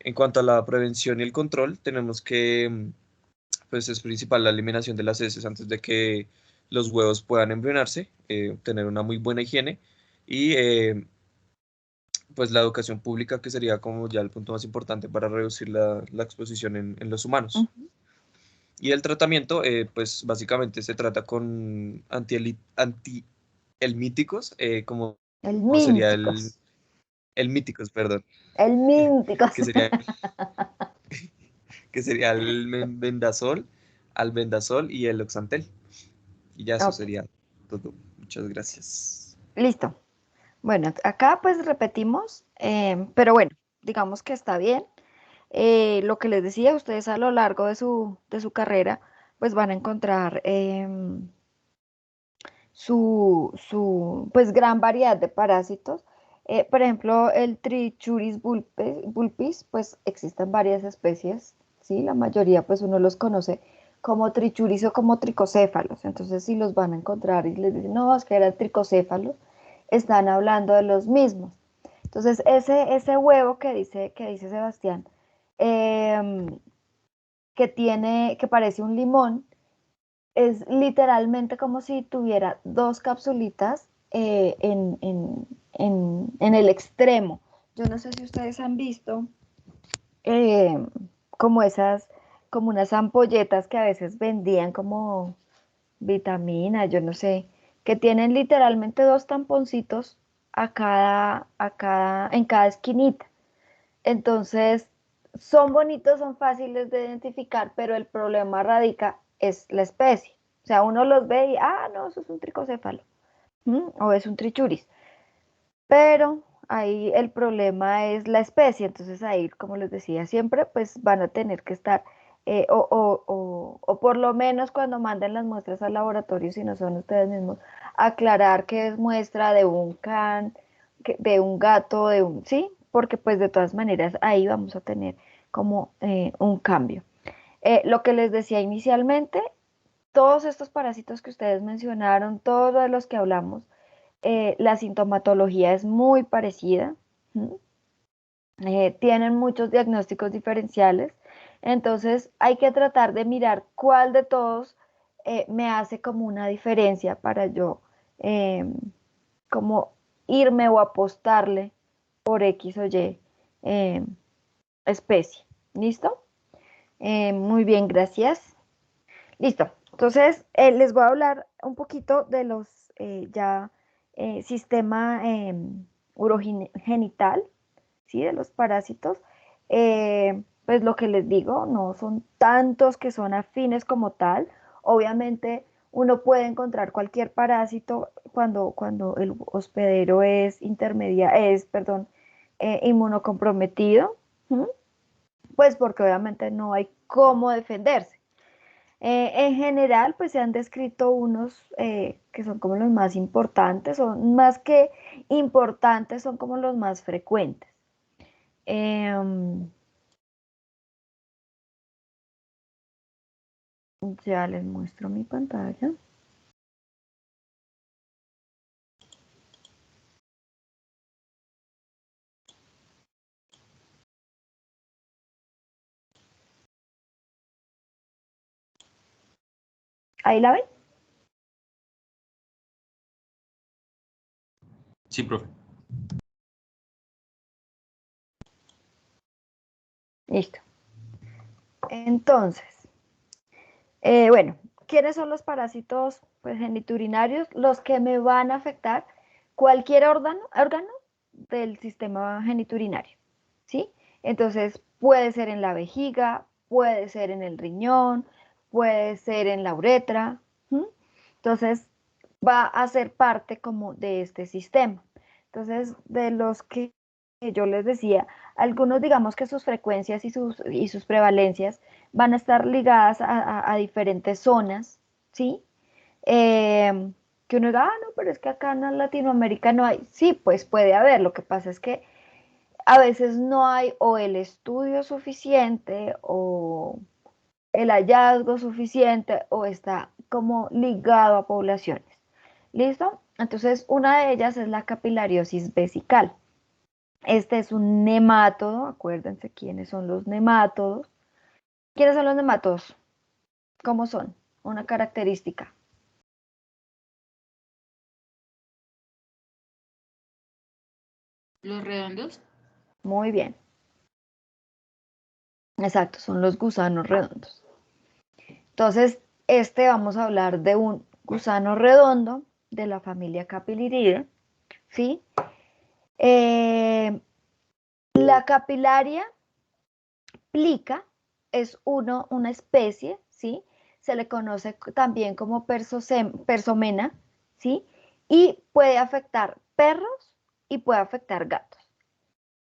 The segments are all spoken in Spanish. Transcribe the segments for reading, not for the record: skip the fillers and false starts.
En cuanto a la prevención y el control, tenemos que, pues es principal la eliminación de las heces antes de que los huevos puedan embrionarse, tener una muy buena higiene y pues la educación pública, que sería como ya el punto más importante para reducir la exposición en los humanos. Ujú. Y el tratamiento, pues básicamente se trata con antihelmínticos, como El sería mínticos. el míticos, perdón, El mínticos. que sería, que sería el vendasol, albendazol y el oxantel. Y ya eso Ok, sería todo. Muchas gracias. listo. Bueno, acá pues repetimos, pero bueno, digamos que está bien. Lo que les decía, ustedes a lo largo de su carrera, pues van a encontrar pues gran variedad de parásitos. Por ejemplo, el Trichuris vulpis, pues existen varias especies, ¿sí? La mayoría pues uno los conoce como trichuris o como tricocéfalos. Entonces, si los van a encontrar y les dicen, no, es que eran tricocéfalos, están hablando de los mismos. Entonces, ese huevo que dice Sebastián, em, que parece un limón, es literalmente como si tuviera dos capsulitas en el extremo. Yo no sé si ustedes han visto eh, como esas, como unas ampolletas que a veces vendían como vitamina, yo no sé, que tienen literalmente dos tamponcitos en cada esquinita. Entonces, son bonitos, son fáciles de identificar, pero el problema radica es la especie. O sea, uno los ve y, no, eso es un tricocéfalo, o es un trichuris. Pero ahí el problema es la especie. Entonces ahí, como les decía siempre, pues van a tener que estar, o por lo menos cuando manden las muestras al laboratorio, si no son ustedes mismos, aclarar que es muestra de un can, de un gato, sí, porque pues de todas maneras ahí vamos a tener como un cambio. Lo que les decía inicialmente, todos estos parásitos que ustedes mencionaron, todos de los que hablamos, la sintomatología es muy parecida. Tienen muchos diagnósticos diferenciales, entonces hay que tratar de mirar cuál de todos me hace como una diferencia para yo eh, como irme o apostarle por X o Y eh, especie. ¿Listo? Muy bien, gracias. Listo. Entonces, les voy a hablar un poquito de los ya sistema urogenital, ¿sí? De los parásitos. Pues lo que les digo, no son tantos que son afines como tal. Obviamente, uno puede encontrar cualquier parásito cuando el hospedero perdón, inmunocomprometido, ¿sí? Pues porque obviamente no hay cómo defenderse. En general, pues se han descrito unos que son como los más importantes, son más que importantes, son como los más frecuentes. Em, ya les muestro mi pantalla. ¿Ahí la ven? Sí, profe. Listo. Entonces, bueno, ¿quiénes son los parásitos pues, geniturinarios? Los que me van a afectar cualquier órgano del sistema geniturinario, ¿sí? Entonces, puede ser en la vejiga, puede ser en el riñón, puede ser en la uretra. ¿Sí? Entonces, va a ser parte como de este sistema. Entonces, de los que yo les decía, algunos digamos que sus frecuencias y sus prevalencias van a estar ligadas a diferentes zonas, ¿sí? Que uno diga, no, pero es que acá en Latinoamérica no hay. Sí, pues puede haber. Lo que pasa es que a veces no hay o el estudio suficiente o el hallazgo suficiente o está como ligado a poblaciones. ¿Listo? Entonces, una de ellas es la capilariosis vesical. Este es un nemátodo, acuérdense quiénes son los nemátodos. ¿Quiénes son los nemátodos? ¿Cómo son? Una característica. Los redondos. Muy bien. Exacto, son los gusanos redondos. Entonces, vamos a hablar de un gusano redondo de la familia Capiliridae, ¿sí? La capilaria plica es una especie, ¿sí? Se le conoce también como persomena, ¿sí? Y puede afectar perros y puede afectar gatos.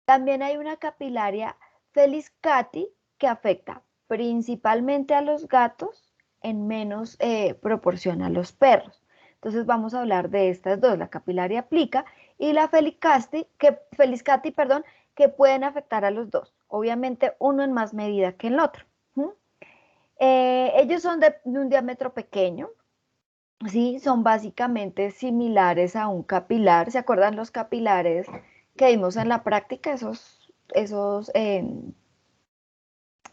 También hay una capilaria feliscati que afecta principalmente a los gatos, en menos proporción a los perros. Entonces vamos a hablar de estas dos, la capilaria plica y la feliscati, perdón, que pueden afectar a los dos. Obviamente uno en más medida que el otro. Ellos son de un diámetro pequeño, ¿sí? Son básicamente similares a un capilar. ¿Se acuerdan los capilares que vimos en la práctica? Esos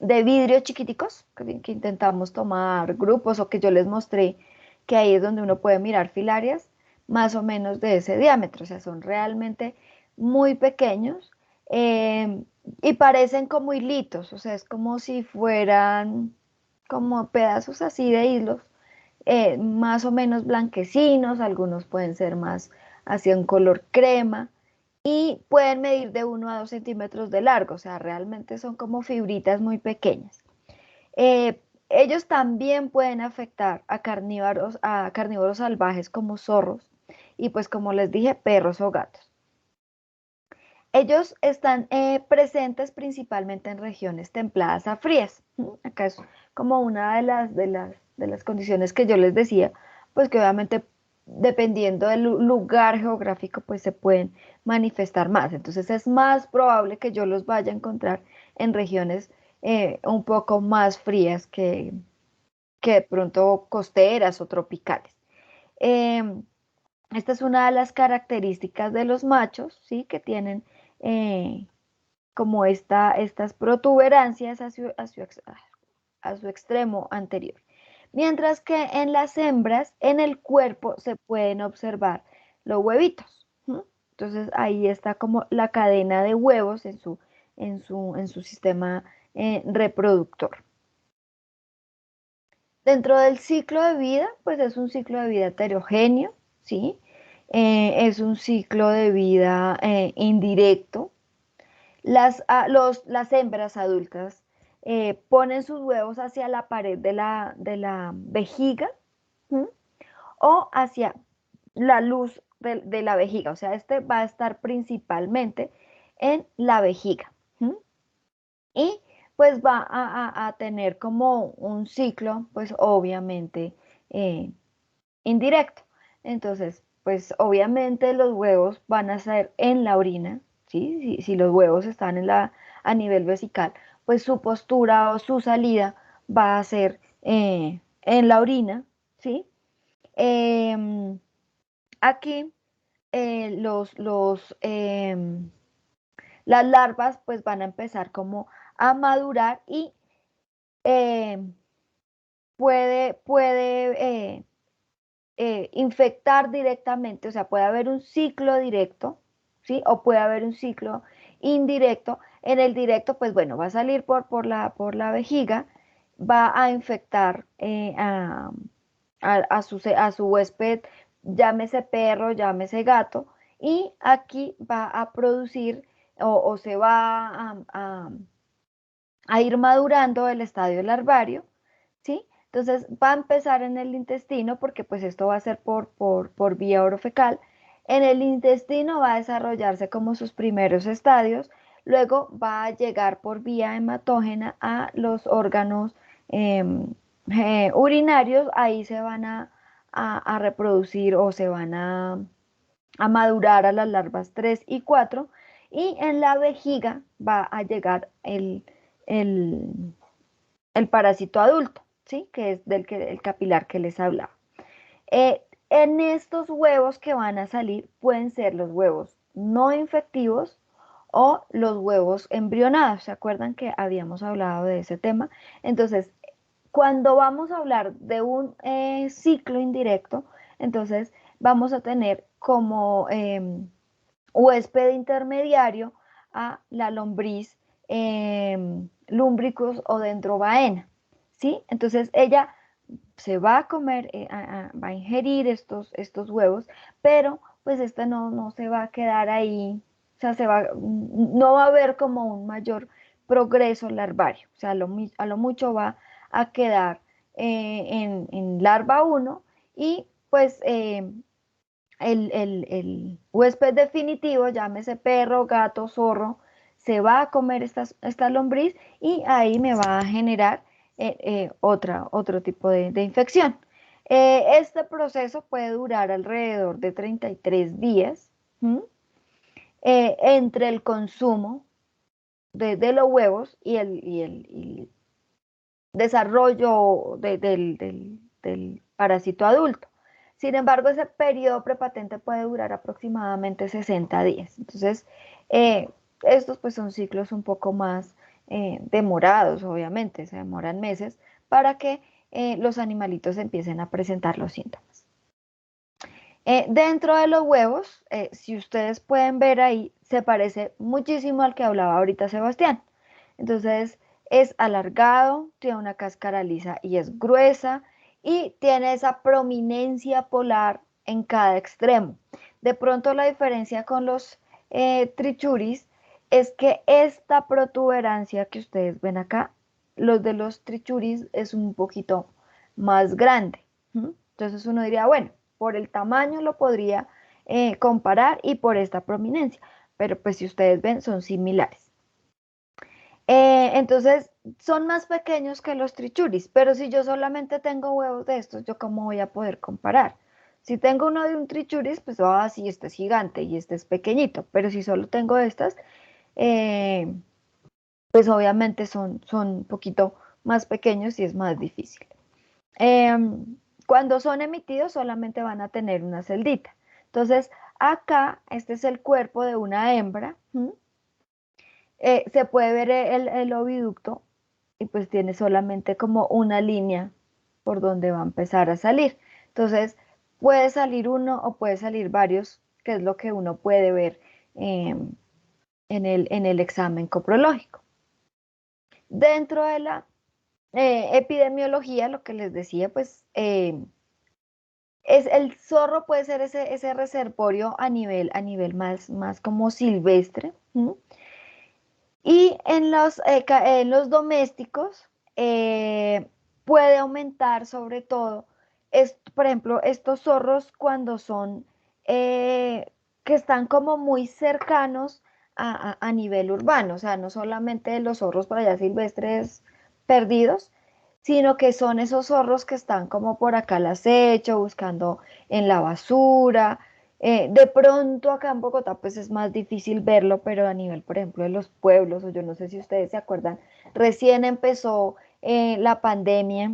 de vidrio chiquiticos que intentamos tomar grupos o que yo les mostré que ahí es donde uno puede mirar filarias más o menos de ese diámetro, o sea, son realmente muy pequeños y parecen como hilitos, o sea, es como si fueran como pedazos así de hilos, más o menos blanquecinos, algunos pueden ser más hacia un color crema y pueden medir de 1 a 2 centímetros de largo, o sea, realmente son como fibritas muy pequeñas. Ellos también pueden afectar a carnívoros salvajes como zorros y pues como les dije, perros o gatos. Ellos están presentes principalmente en regiones templadas a frías. Acá es como una de las condiciones que yo les decía, pues que obviamente dependiendo del lugar geográfico, pues se pueden manifestar más. Entonces es más probable que yo los vaya a encontrar en regiones un poco más frías que de pronto costeras o tropicales. Em, Esta es una de las características de los machos, ¿sí? Que tienen eh, como estas protuberancias a su extremo anterior. Mientras que en las hembras, en el cuerpo, se pueden observar los huevitos. ¿Mm? Entonces ahí está como la cadena de huevos en su sistema reproductor. Dentro del ciclo de vida, pues es un ciclo de vida heterogéneo, ¿sí? Es un ciclo de vida indirecto. Las hembras adultas ponen sus huevos hacia la pared de la vejiga, ¿m? O hacia la luz de la vejiga. O sea, este va a estar principalmente en la vejiga. ¿M? Y pues va a tener como un ciclo, pues obviamente eh, indirecto. Entonces, pues obviamente los huevos van a ser en la orina, ¿sí? Si los huevos están a nivel vesical, pues su postura o su salida va a ser en la orina, ¿sí? Em, Aquí las larvas pues van a empezar como a madurar y em, puede infectar directamente, o sea, puede haber un ciclo directo, ¿sí? O puede haber un ciclo indirecto. En el directo, pues bueno, va a salir por la vejiga, va a infectar a su huésped, llámese perro, llámese gato, y aquí va a producir o se va a ir madurando el estadio larvario, ¿sí? Entonces va a empezar en el intestino porque pues esto va a ser por vía orofecal. En el intestino va a desarrollarse como sus primeros estadios, luego va a llegar por vía hematógena a los órganos urinarios, ahí se van a reproducir o se van a madurar a las larvas 3 y 4 y en la vejiga va a llegar el, el parásito adulto, ¿sí? Que es el capilar que les hablaba. En estos huevos que van a salir pueden ser los huevos no infectivos o los huevos embrionados. ¿Se acuerdan que habíamos hablado de ese tema? Entonces, cuando vamos a hablar de un ciclo indirecto, entonces vamos a tener como huésped intermediario a la lombriz Lumbricus o Dendrobaena, ¿sí? Entonces ella se va a comer, va a ingerir estos huevos, pero pues esta no se va a quedar ahí, o sea, no va a haber como un mayor progreso larvario, o sea, a lo mucho va a quedar en larva uno y pues el huésped definitivo, llámese perro, gato, zorro, se va a comer esta lombriz y ahí me va a generar otro tipo de infección. Este proceso puede durar alrededor de 33 días, ¿m? Entre el consumo de los huevos y el desarrollo del parásito adulto. Sin embargo, ese periodo prepatente puede durar aproximadamente 60 días. Entonces, estos pues son ciclos un poco más demorados, obviamente, se demoran meses para que los animalitos empiecen a presentar los síntomas. Dentro de los huevos, si ustedes pueden ver ahí, se parece muchísimo al que hablaba ahorita Sebastián. Entonces, es alargado, tiene una cáscara lisa y es gruesa y tiene esa prominencia polar en cada extremo. De pronto la diferencia con los trichuris es que esta protuberancia que ustedes ven acá, los de los trichuris es un poquito más grande. Entonces uno diría, bueno, por el tamaño lo podría comparar y por esta prominencia, pero pues si ustedes ven son similares. Entonces son más pequeños que los trichuris, pero si yo solamente tengo huevos de estos, ¿yo cómo voy a poder comparar? Si tengo uno de un trichuris, pues sí, este es gigante y este es pequeñito, pero si solo tengo estas, eh, pues obviamente son un poquito más pequeños y es más difícil. Cuando son emitidos solamente van a tener una celdita. Entonces, acá, este es el cuerpo de una hembra. Se puede ver el oviducto y pues tiene solamente como una línea por donde va a empezar a salir. Entonces, puede salir uno o puede salir varios, que es lo que uno puede ver en el examen coprológico. Dentro de la epidemiología, lo que les decía, pues el zorro puede ser ese reservorio a nivel más como silvestre. Y en los domésticos puede aumentar sobre todo, por ejemplo, estos zorros cuando son, que están como muy cercanos a nivel urbano, o sea, no solamente los zorros por allá silvestres perdidos, sino que son esos zorros que están como por acá al acecho, buscando en la basura. De pronto acá en Bogotá pues es más difícil verlo, pero a nivel, por ejemplo, de los pueblos, o yo no sé si ustedes se acuerdan, recién empezó la pandemia,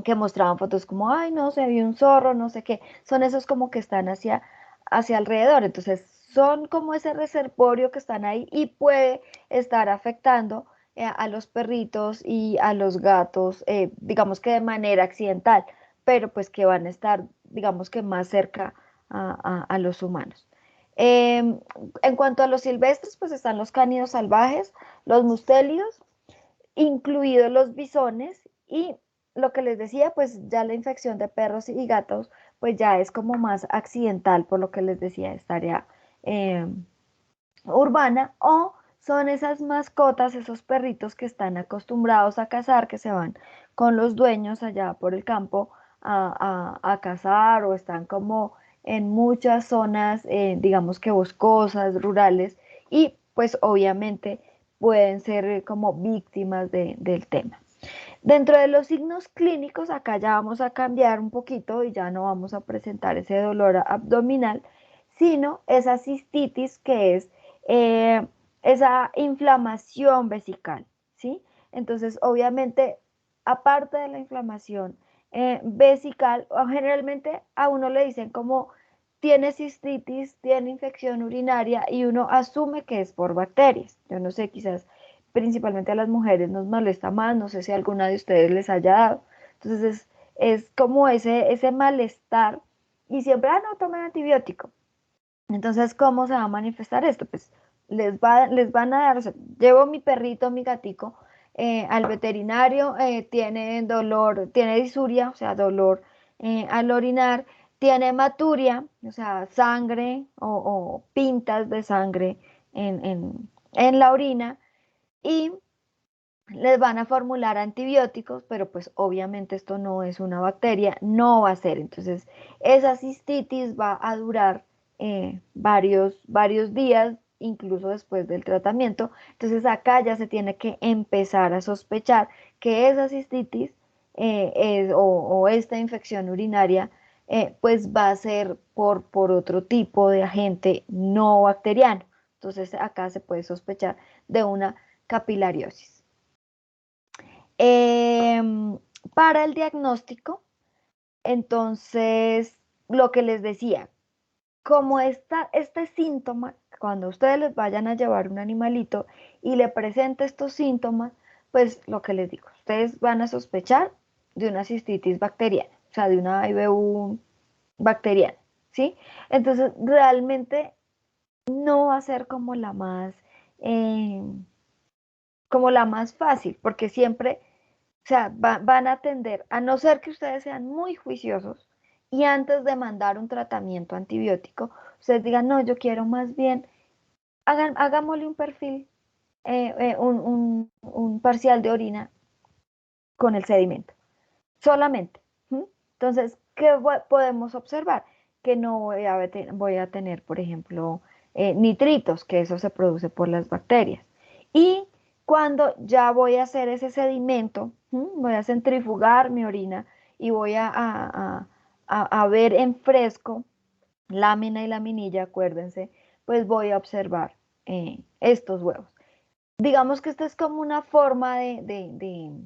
que mostraban fotos como, ay, no, se vio un zorro, no sé qué, son esos como que están hacia alrededor, entonces son como ese reservorio que están ahí y puede estar afectando a los perritos y a los gatos, digamos que de manera accidental, pero pues que van a estar, digamos que más cerca a los humanos. En cuanto a los silvestres, pues están los cánidos salvajes, los mustelios, incluidos los bisones y lo que les decía, pues ya la infección de perros y gatos, pues ya es como más accidental, por lo que les decía, esta área eh, urbana, o son esas mascotas, esos perritos que están acostumbrados a cazar, que se van con los dueños allá por el campo a cazar o están como en muchas zonas, digamos que boscosas, rurales, y pues obviamente pueden ser como víctimas del tema. Dentro de los signos clínicos, acá ya vamos a cambiar un poquito y ya no vamos a presentar ese dolor abdominal, sino esa cistitis que es eh, esa inflamación vesical, ¿sí? Entonces, obviamente, aparte de la inflamación vesical, o generalmente a uno le dicen como tiene cistitis, tiene infección urinaria y uno asume que es por bacterias. Yo no sé, quizás principalmente a las mujeres nos molesta más, no sé si a alguna de ustedes les haya dado. Entonces es como ese malestar y siempre, no tomen antibiótico. Entonces, ¿cómo se va a manifestar esto? Pues les van a dar, o sea, llevo mi perrito, mi gatico, al veterinario, tiene dolor, tiene disuria, o sea, dolor al orinar, tiene hematuria, o sea, sangre o pintas de sangre en la orina, y les van a formular antibióticos, pero pues obviamente esto no es una bacteria, no va a ser. Entonces, esa cistitis va a durar varios días, incluso después del tratamiento. Entonces, acá ya se tiene que empezar a sospechar que esa cistitis o esta infección urinaria pues va a ser por otro tipo de agente no bacteriano. Entonces, acá se puede sospechar de una capilariosis. Em, para el diagnóstico, entonces, lo que les decía, como este síntoma, cuando ustedes les vayan a llevar un animalito y le presente estos síntomas, pues lo que les digo, ustedes van a sospechar de una cistitis bacteriana, o sea, de una IBU bacteriana, ¿sí? Entonces, realmente no va a ser como la más fácil, porque siempre, o sea, van a tender, a no ser que ustedes sean muy juiciosos y antes de mandar un tratamiento antibiótico, ustedes digan, no, yo quiero más bien, hagámosle un perfil, un parcial de orina con el sedimento, solamente. ¿Mm? Entonces, ¿qué podemos observar? Que no voy a tener, por ejemplo, nitritos, que eso se produce por las bacterias. Y cuando ya voy a hacer ese sedimento, voy a centrifugar mi orina y voy a ver en fresco, lámina y laminilla, acuérdense, pues voy a observar estos huevos. Digamos que esta es como una forma de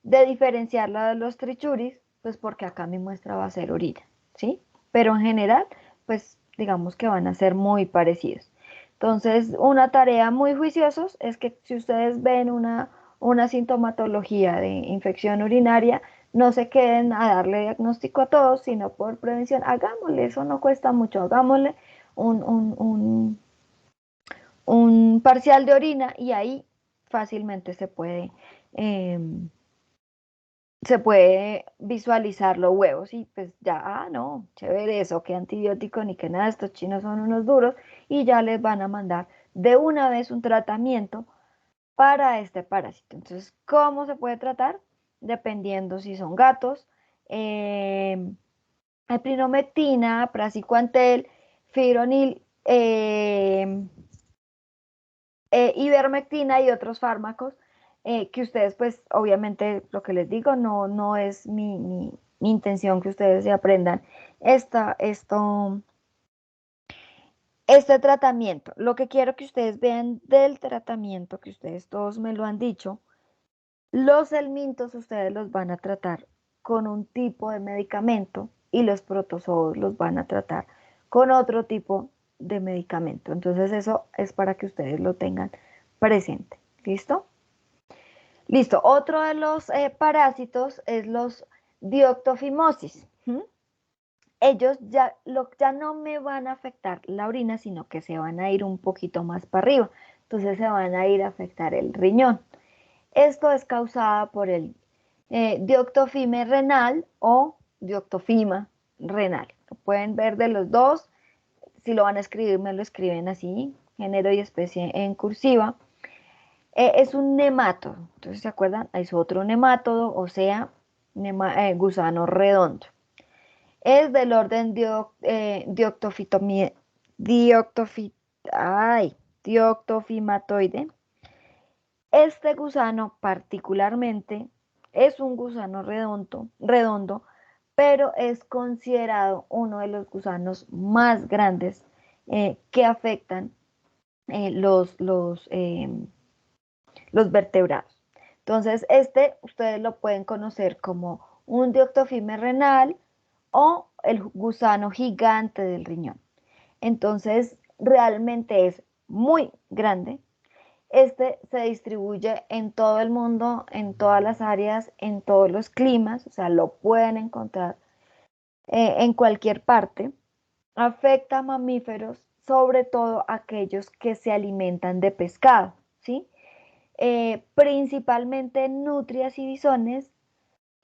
diferenciarla de los trichuris, pues porque acá mi muestra va a ser orina, ¿sí? Pero en general, pues digamos que van a ser muy parecidos. Entonces, una tarea muy juiciosos es que si ustedes ven una sintomatología de infección urinaria, no se queden a darle diagnóstico a todos, sino por prevención, hagámosle, eso no cuesta mucho, hagámosle un, un, un, un parcial de orina y ahí fácilmente eh, se puede visualizar los huevos y pues ya, no, chévere eso, qué antibiótico ni que nada, estos chinos son unos duros y ya les van a mandar de una vez un tratamiento para este parásito. Entonces, ¿cómo se puede tratar? Dependiendo si son gatos, eh, eprinometina, praziquantel, fibronil, ivermectina y otros fármacos que ustedes, pues obviamente lo que les digo, no es mi intención que ustedes se aprendan esta, esto, este tratamiento. Lo que quiero que ustedes vean del tratamiento, que ustedes todos me lo han dicho, los helmintos ustedes los van a tratar con un tipo de medicamento y los protozoos los van a tratar con otro tipo de medicamento. Entonces eso es para que ustedes lo tengan presente. ¿Listo? Listo. Otro de los parásitos es los dioctofimosis. ¿Mm? Ellos ya no me van a afectar la orina, sino que se van a ir un poquito más para arriba. Entonces se van a ir a afectar el riñón. Esto es causada por el dioctofime renal o dioctofima renal. Lo pueden ver de los dos. Si lo van a escribir, me lo escriben así, género y especie en cursiva. Es un nemátodo. Entonces, ¿se acuerdan? Es otro nemátodo, o sea, gusano redondo. Es del orden dioctofi- dioctofimatoide. Este gusano particularmente es un gusano redondo, pero es considerado uno de los gusanos más grandes que afectan los vertebrados. Entonces, ustedes lo pueden conocer como un dioctofime renal o el gusano gigante del riñón. Entonces, realmente es muy grande. Este se distribuye en todo el mundo, en todas las áreas, en todos los climas, o sea, lo pueden encontrar en cualquier parte. Afecta a mamíferos, sobre todo aquellos que se alimentan de pescado, ¿sí? Principalmente en nutrias y bisones,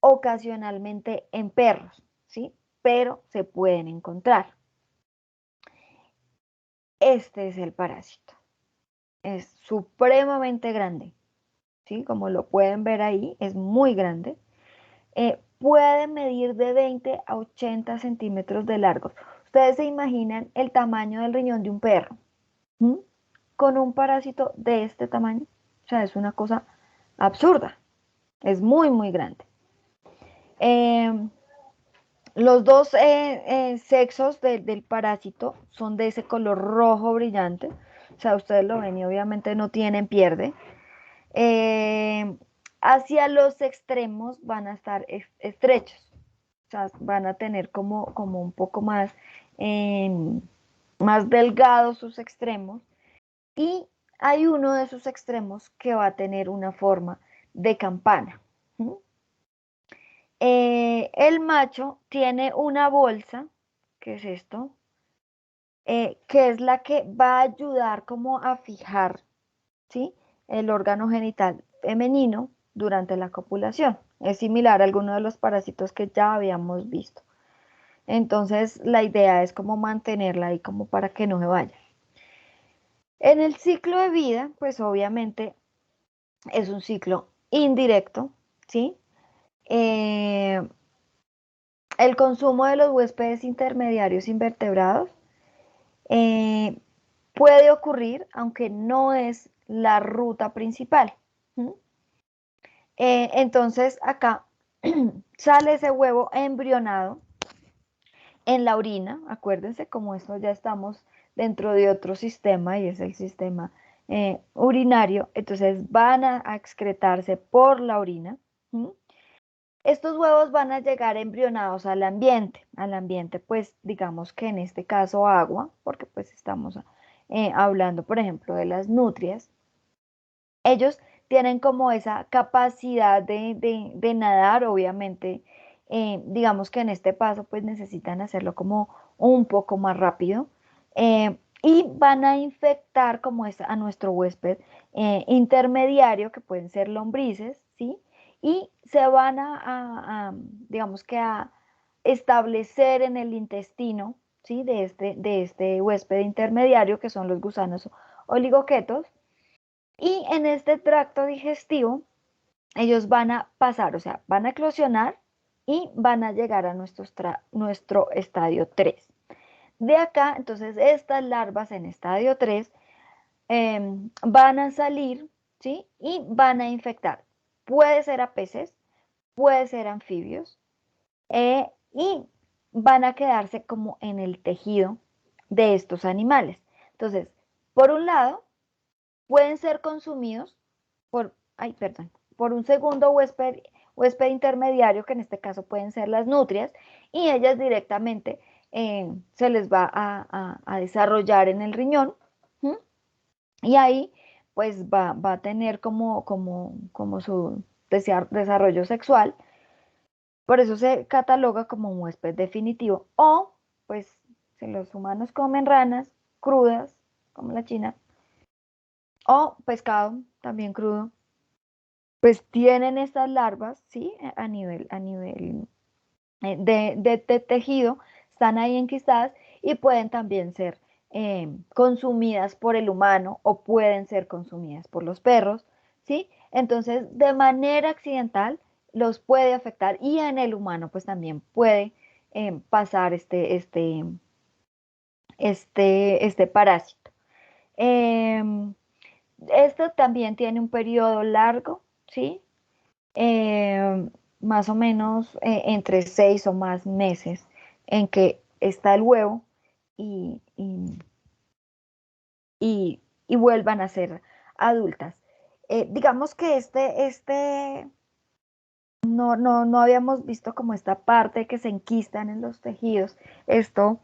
ocasionalmente en perros, ¿sí? Pero se pueden encontrar. Este es el parásito. Es supremamente grande, ¿sí? Como lo pueden ver ahí, es muy grande. Puede medir de 20 a 80 centímetros de largo. Ustedes se imaginan el tamaño del riñón de un perro, ¿m? Con un parásito de este tamaño. O sea, es una cosa absurda. Es muy, muy grande. Los dos sexos del parásito son de ese color rojo brillante. O sea, ustedes lo ven y obviamente no tienen pierde. Eh, Hacia los extremos van a estar estrechos. O sea, van a tener como un poco más, más delgados sus extremos. Y hay uno de sus extremos que va a tener una forma de campana. ¿Mm? El macho tiene una bolsa, ¿qué es esto? Que es la que va a ayudar como a fijar, ¿sí? El órgano genital femenino durante la copulación. Es similar a alguno de los parásitos que ya habíamos visto. Entonces, la idea es como mantenerla ahí como para que no se vaya. En el ciclo de vida, pues obviamente es un ciclo indirecto, ¿sí? Eh, el consumo de los huéspedes intermediarios invertebrados eh, puede ocurrir, aunque no es la ruta principal. ¿Mm? Entonces acá sale ese huevo embrionado en la orina, acuérdense, como esto ya estamos dentro de otro sistema y es el sistema urinario, entonces van a excretarse por la orina. ¿Mm? Estos huevos van a llegar embrionados al ambiente pues digamos que en este caso agua, porque pues estamos hablando por ejemplo de las nutrias. Ellos tienen como esa capacidad de nadar, obviamente, digamos que en este paso pues necesitan hacerlo como un poco más rápido y van a infectar como es a nuestro huésped intermediario, que pueden ser lombrices, ¿sí? Y se van digamos que a establecer en el intestino, ¿sí? De este huésped intermediario, que son los gusanos oligoquetos. Y en este tracto digestivo, ellos van a pasar, o sea, van a eclosionar y van a llegar a nuestro estadio 3. De acá, entonces, estas larvas en estadio 3 van a salir, ¿sí? Y van a infectar. Puede ser a peces, puede ser anfibios, y van a quedarse como en el tejido de estos animales. Entonces, por un lado, pueden ser consumidos por un segundo huésped intermediario, que en este caso pueden ser las nutrias, y ellas directamente se les va a desarrollar en el riñón, ¿m? Y ahí pues va a tener como su desarrollo sexual. Por eso se cataloga como un huésped definitivo. O, pues, si los humanos comen ranas crudas, como la china, o pescado también crudo, pues tienen estas larvas, ¿sí? A nivel de tejido, están ahí enquistadas y pueden también ser consumidas por el humano o pueden ser consumidas por los perros, ¿sí? Entonces, de manera accidental los puede afectar y en el humano pues también puede pasar este parásito. Em, Esto también tiene un periodo largo, ¿sí? Eh, Más o menos entre 6 o más meses en que está el huevo y, y, y vuelvan a ser adultas. Digamos que este no habíamos visto como esta parte que se enquistan en los tejidos. Esto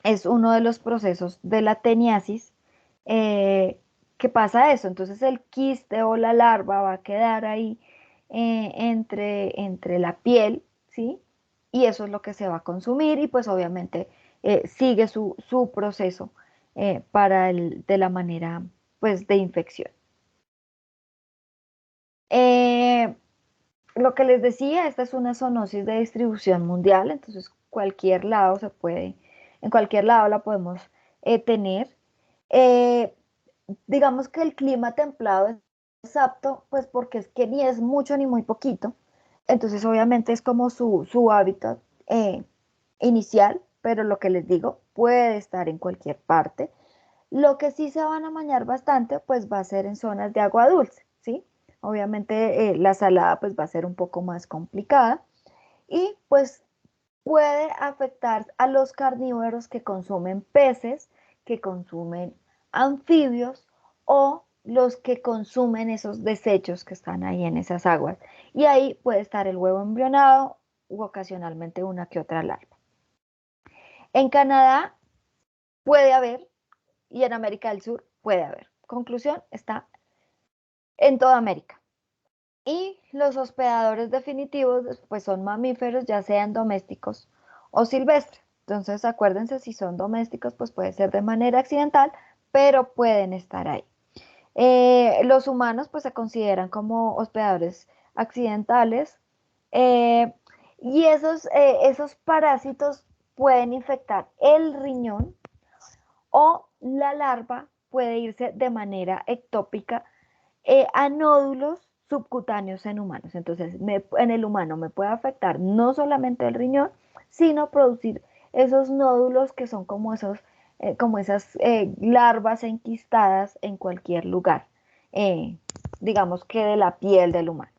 es uno de los procesos de la teniasis, que pasa eso. Entonces el quiste o la larva va a quedar ahí entre la piel, ¿sí? Y eso es lo que se va a consumir y pues obviamente sigue su proceso de la manera pues de infección. Eh, lo que les decía, esta es una zoonosis de distribución mundial, entonces cualquier lado en cualquier lado la podemos tener. Eh, digamos que el clima templado es apto, pues porque es que ni es mucho ni muy poquito, entonces obviamente es como su hábitat eh, inicial, pero lo que les digo, puede estar en cualquier parte. Lo que sí se van a bañar bastante, pues va a ser en zonas de agua dulce, ¿sí? Obviamente la salada pues va a ser un poco más complicada y pues puede afectar a los carnívoros que consumen peces, que consumen anfibios o los que consumen esos desechos que están ahí en esas aguas. Y ahí puede estar el huevo embrionado u ocasionalmente una que otra larva. En Canadá puede haber y en América del Sur puede haber. Conclusión, está en toda América. Y los hospedadores definitivos pues son mamíferos, ya sean domésticos o silvestres. Entonces acuérdense, si son domésticos pues puede ser de manera accidental, pero pueden estar ahí. Los humanos pues se consideran como hospedadores accidentales, eh, y esos parásitos pueden infectar el riñón o la larva puede irse de manera ectópica a nódulos subcutáneos en humanos. Entonces, en el humano me puede afectar no solamente el riñón, sino producir esos nódulos que son como esas larvas enquistadas en cualquier lugar, eh, digamos que de la piel del humano.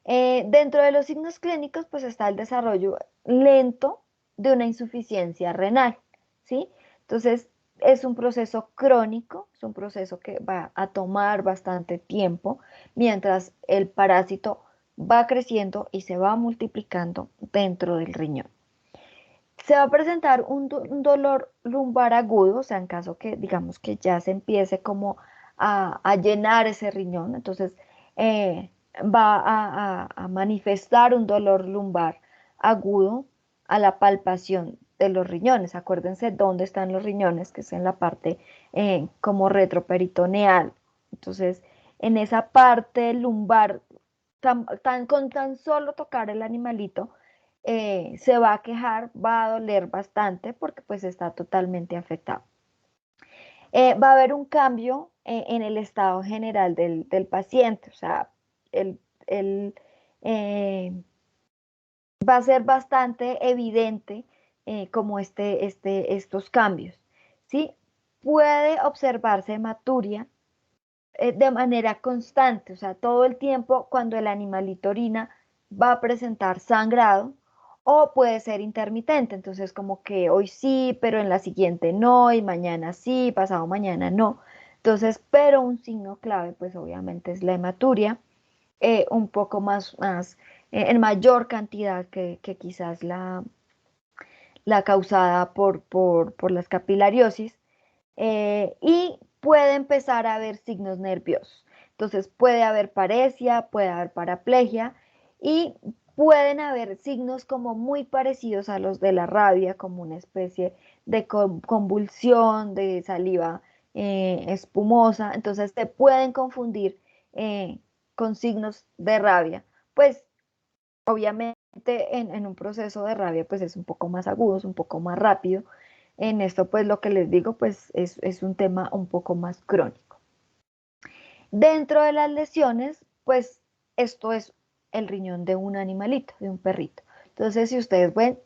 Dentro de los signos clínicos, pues está el desarrollo lento de una insuficiencia renal, ¿sí? Entonces, es un proceso crónico, es un proceso que va a tomar bastante tiempo, mientras el parásito va creciendo y se va multiplicando dentro del riñón. Se va a presentar un dolor lumbar agudo, o sea, en caso que digamos que ya se empiece como a llenar ese riñón, entonces va a manifestar un dolor lumbar agudo a la palpación de los riñones. Acuérdense dónde están los riñones, que es en la parte como retroperitoneal. Entonces, en esa parte lumbar, con tan solo tocar el animalito, se va a quejar, va a doler bastante porque pues está totalmente afectado. Va a haber un cambio en el estado general del paciente, o sea, el, el, eh, va a ser bastante evidente como estos cambios, ¿sí? Puede observarse hematuria de manera constante, o sea, todo el tiempo cuando el animalito orina va a presentar sangrado o puede ser intermitente, entonces como que hoy sí, pero en la siguiente no, y mañana sí, pasado mañana no. Entonces, pero un signo clave pues obviamente es la hematuria, un poco más en mayor cantidad que quizás la causada por las capilariosis, y puede empezar a haber signos nerviosos. Entonces puede haber paresia, puede haber paraplegia y pueden haber signos como muy parecidos a los de la rabia, como una especie de convulsión, de saliva espumosa. Entonces se pueden confundir con signos de rabia. Pues obviamente en un proceso de rabia pues es un poco más agudo, es un poco más rápido. En esto pues lo que les digo pues es un tema un poco más crónico. Dentro de las lesiones pues esto es el riñón de un animalito, de un perrito. Entonces si ustedes ven,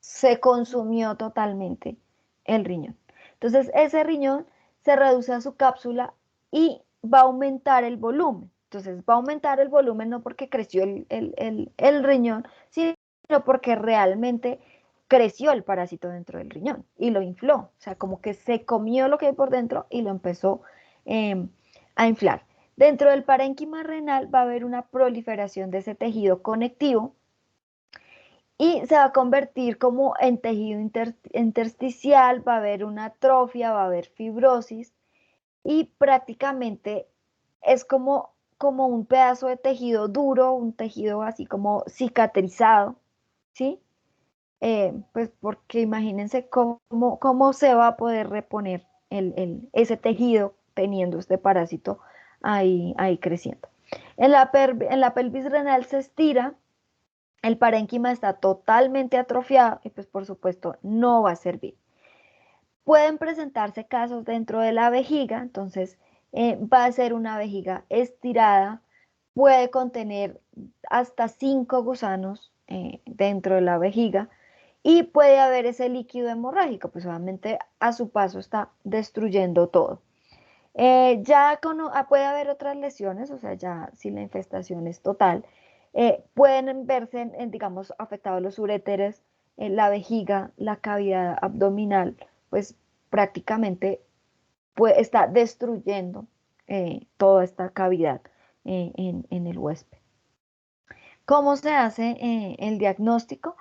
se consumió totalmente el riñón. Entonces ese riñón se reduce a su cápsula y va a aumentar el volumen. Entonces va a aumentar el volumen no porque creció el riñón, sino porque realmente creció el parásito dentro del riñón y lo infló. O sea, como que se comió lo que hay por dentro y lo empezó a inflar. Dentro del parénquima renal va a haber una proliferación de ese tejido conectivo y se va a convertir como en tejido intersticial, va a haber una atrofia, va a haber fibrosis y prácticamente es como un pedazo de tejido duro, un tejido así como cicatrizado, ¿sí? Pues porque imagínense cómo se va a poder reponer ese tejido teniendo este parásito ahí creciendo. En la pelvis renal se estira, el parénquima está totalmente atrofiado y pues por supuesto no va a servir. Pueden presentarse casos dentro de la vejiga, entonces va a ser una vejiga estirada, puede contener hasta 5 gusanos dentro de la vejiga y puede haber ese líquido hemorrágico, pues obviamente a su paso está destruyendo todo. Puede haber otras lesiones, o sea, ya si la infestación es total, pueden verse, digamos, afectados los uréteres, la vejiga, la cavidad abdominal, pues prácticamente está destruyendo toda esta cavidad en el huésped. ¿Cómo se hace el diagnóstico?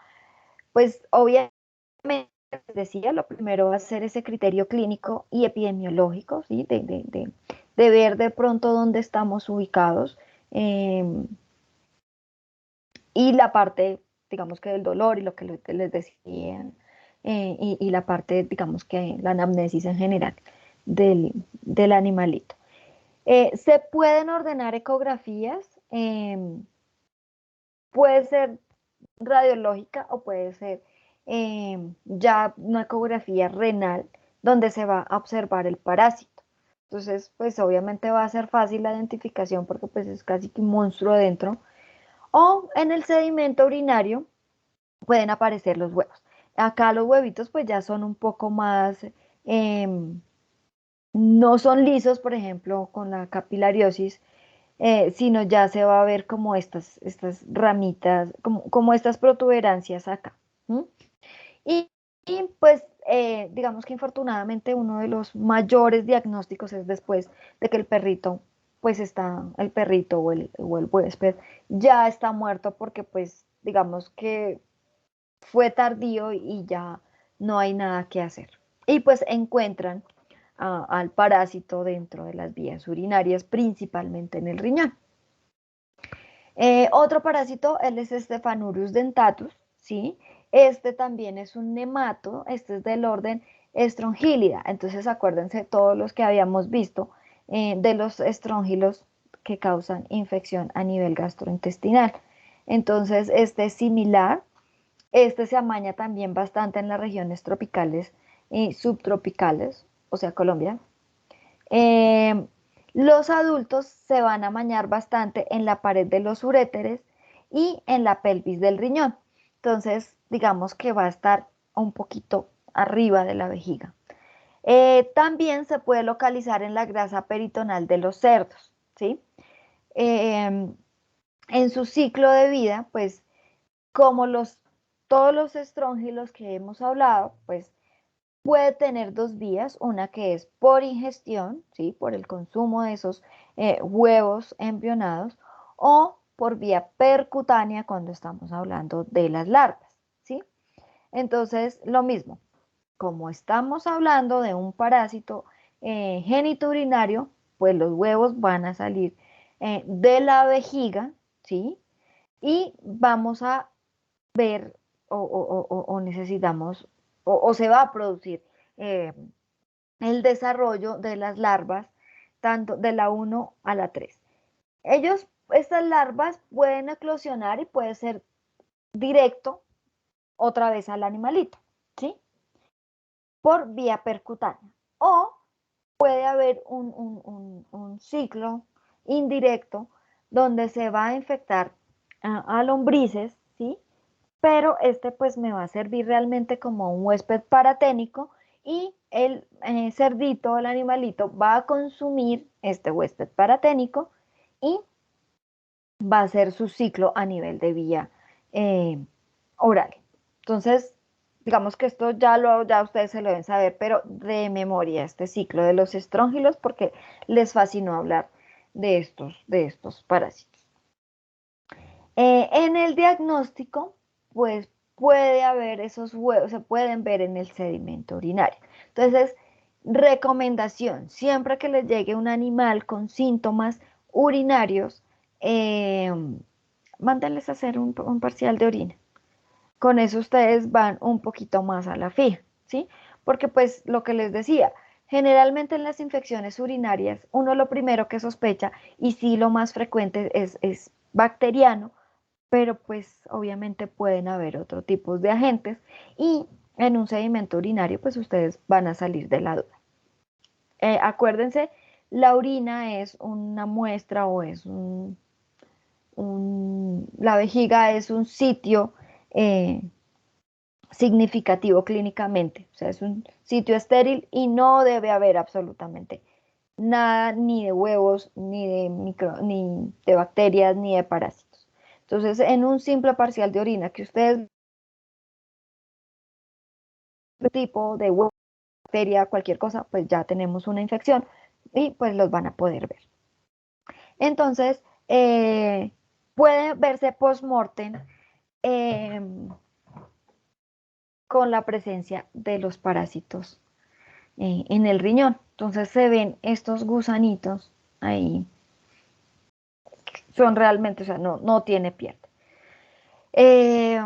Pues obviamente, les decía, lo primero va a ser ese criterio clínico y epidemiológico, ¿sí? De ver de pronto dónde estamos ubicados eh, y la parte, digamos que del dolor y lo que les decía, y la parte, digamos que la anamnesis en general del animalito. Se pueden ordenar ecografías, puede ser radiológica o puede ser ya una ecografía renal donde se va a observar el parásito. Entonces, pues obviamente va a ser fácil la identificación porque pues es casi que un monstruo dentro. O en el sedimento urinario pueden aparecer los huevos. Acá los huevitos pues ya son un poco más, no son lisos, por ejemplo, con la capilariosis, sino ya se va a ver como estas ramitas, como estas protuberancias acá. ¿Mm? Y, pues digamos que infortunadamente uno de los mayores diagnósticos es después de que el perrito, pues el perrito o el huésped ya está muerto porque pues digamos que fue tardío y ya no hay nada que hacer. Y pues encuentran al parásito dentro de las vías urinarias, principalmente en el riñón. Otro parásito, el es Staphylococcus dentatus, ¿sí? Este también es un nemato, este es del orden Strongylida. Entonces acuérdense todos los que habíamos visto de los estróngilos que causan infección a nivel gastrointestinal. Entonces este es similar, este se amaña también bastante en las regiones tropicales y subtropicales, o sea, Colombia. Eh, los adultos se van a amañar bastante en la pared de los uréteres y en la pelvis del riñón. Entonces, digamos que va a estar un poquito arriba de la vejiga. También se puede localizar en la grasa peritonal de los cerdos, ¿sí? Eh, en su ciclo de vida, pues como todos los estróngilos que hemos hablado, pues puede tener dos vías, una que es por ingestión, ¿sí? Por el consumo de esos huevos embrionados, o por vía percutánea cuando estamos hablando de las larvas, ¿sí? Entonces, lo mismo, como estamos hablando de un parásito genitourinario, pues los huevos van a salir de la vejiga, ¿sí? Y vamos a ver o necesitamos o se va a producir eh, el desarrollo de las larvas, tanto de la 1 a la 3. Estas larvas pueden eclosionar y puede ser directo otra vez al animalito, ¿sí? Por vía percutánea. O puede haber un ciclo indirecto donde se va a infectar a lombrices, ¿sí? Pero este pues me va a servir realmente como un huésped paraténico y el cerdito, el animalito, va a consumir este huésped paraténico y va a hacer su ciclo a nivel de vía eh, oral. Entonces, digamos que esto ya ustedes se lo deben saber, pero de memoria este ciclo de los estróngilos porque les fascinó hablar de estos parásitos. En el diagnóstico, pues puede haber esos huevos, se pueden ver en el sedimento urinario. Entonces, recomendación, siempre que les llegue un animal con síntomas urinarios, mándenles a hacer un parcial de orina. Con eso ustedes van un poquito más a la fija, ¿sí? Porque pues lo que les decía, generalmente en las infecciones urinarias, uno lo primero que sospecha, y sí lo más frecuente es bacteriano, pero pues obviamente pueden haber otro tipo de agentes y en un sedimento urinario pues ustedes van a salir de la duda. Acuérdense, la orina es una muestra o es la vejiga es un sitio eh, significativo clínicamente, o sea, es un sitio estéril y no debe haber absolutamente nada ni de huevos, ni de bacterias, ni de parásitos. Entonces, en un simple parcial de orina que ustedes tipo de huevo, bacteria, cualquier cosa, pues ya tenemos una infección y pues los van a poder ver. Entonces, puede verse post-mortem eh, con la presencia de los parásitos en el riñón. Entonces se ven estos gusanitos ahí, son realmente, o sea, no tiene piel. Eh,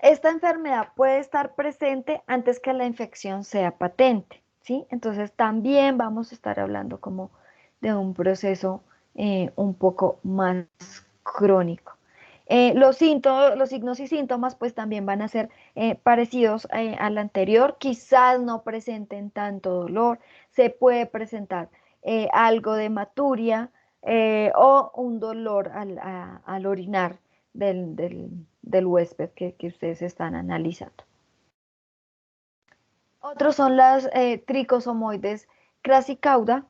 esta enfermedad puede estar presente antes que la infección sea patente, ¿sí? Entonces también vamos a estar hablando como de un proceso un poco más crónico. Los signos y síntomas pues también van a ser parecidos al anterior, quizás no presenten tanto dolor, se puede presentar algo de hematuria o un dolor al orinar del huésped que ustedes están analizando. Otros son las tricosomoides crassicauda.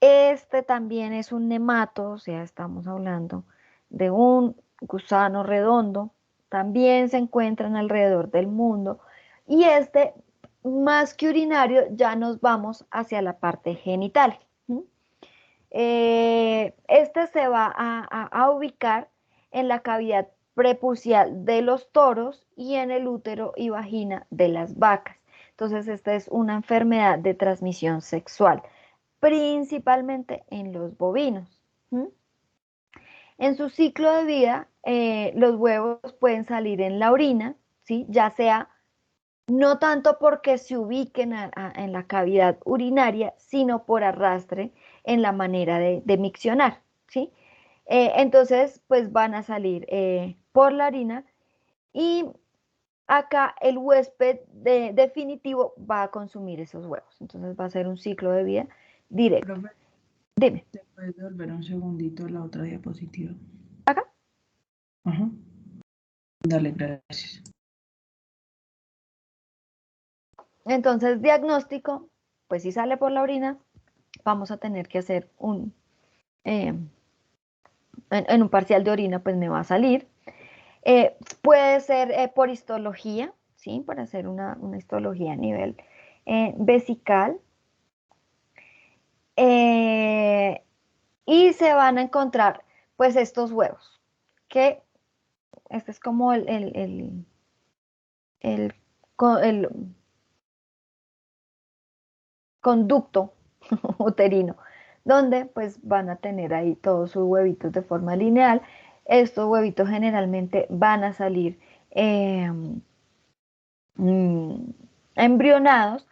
Este también es un nemato, o sea, estamos hablando de un gusano redondo. También se encuentran alrededor del mundo. Y este, más que urinario, ya nos vamos hacia la parte genital. Este se va a ubicar en la cavidad prepucial de los toros y en el útero y vagina de las vacas. Entonces, esta es una enfermedad de transmisión sexual, principalmente en los bovinos. En su ciclo de vida, los huevos pueden salir en la orina, ¿sí? Ya sea no tanto porque se ubiquen en la cavidad urinaria, sino por arrastre en la manera de miccionar, ¿sí? Entonces, pues van a salir por la orina y acá el huésped definitivo va a consumir esos huevos. Entonces va a ser un ciclo de vida directo. Profe, Dime. ¿te puedes volver un segundito a la otra diapositiva? Acá. Ajá. Dale, gracias. Entonces, diagnóstico, pues si sale por la orina, vamos a tener que hacer en un parcial de orina, pues me va a salir. Puede ser por histología, ¿sí? Para hacer una histología a nivel vesical. Y se van a encontrar, pues, estos huevos, que este es como el, el conducto uterino, donde pues van a tener ahí todos sus huevitos de forma lineal. Estos huevitos generalmente van a salir embrionados.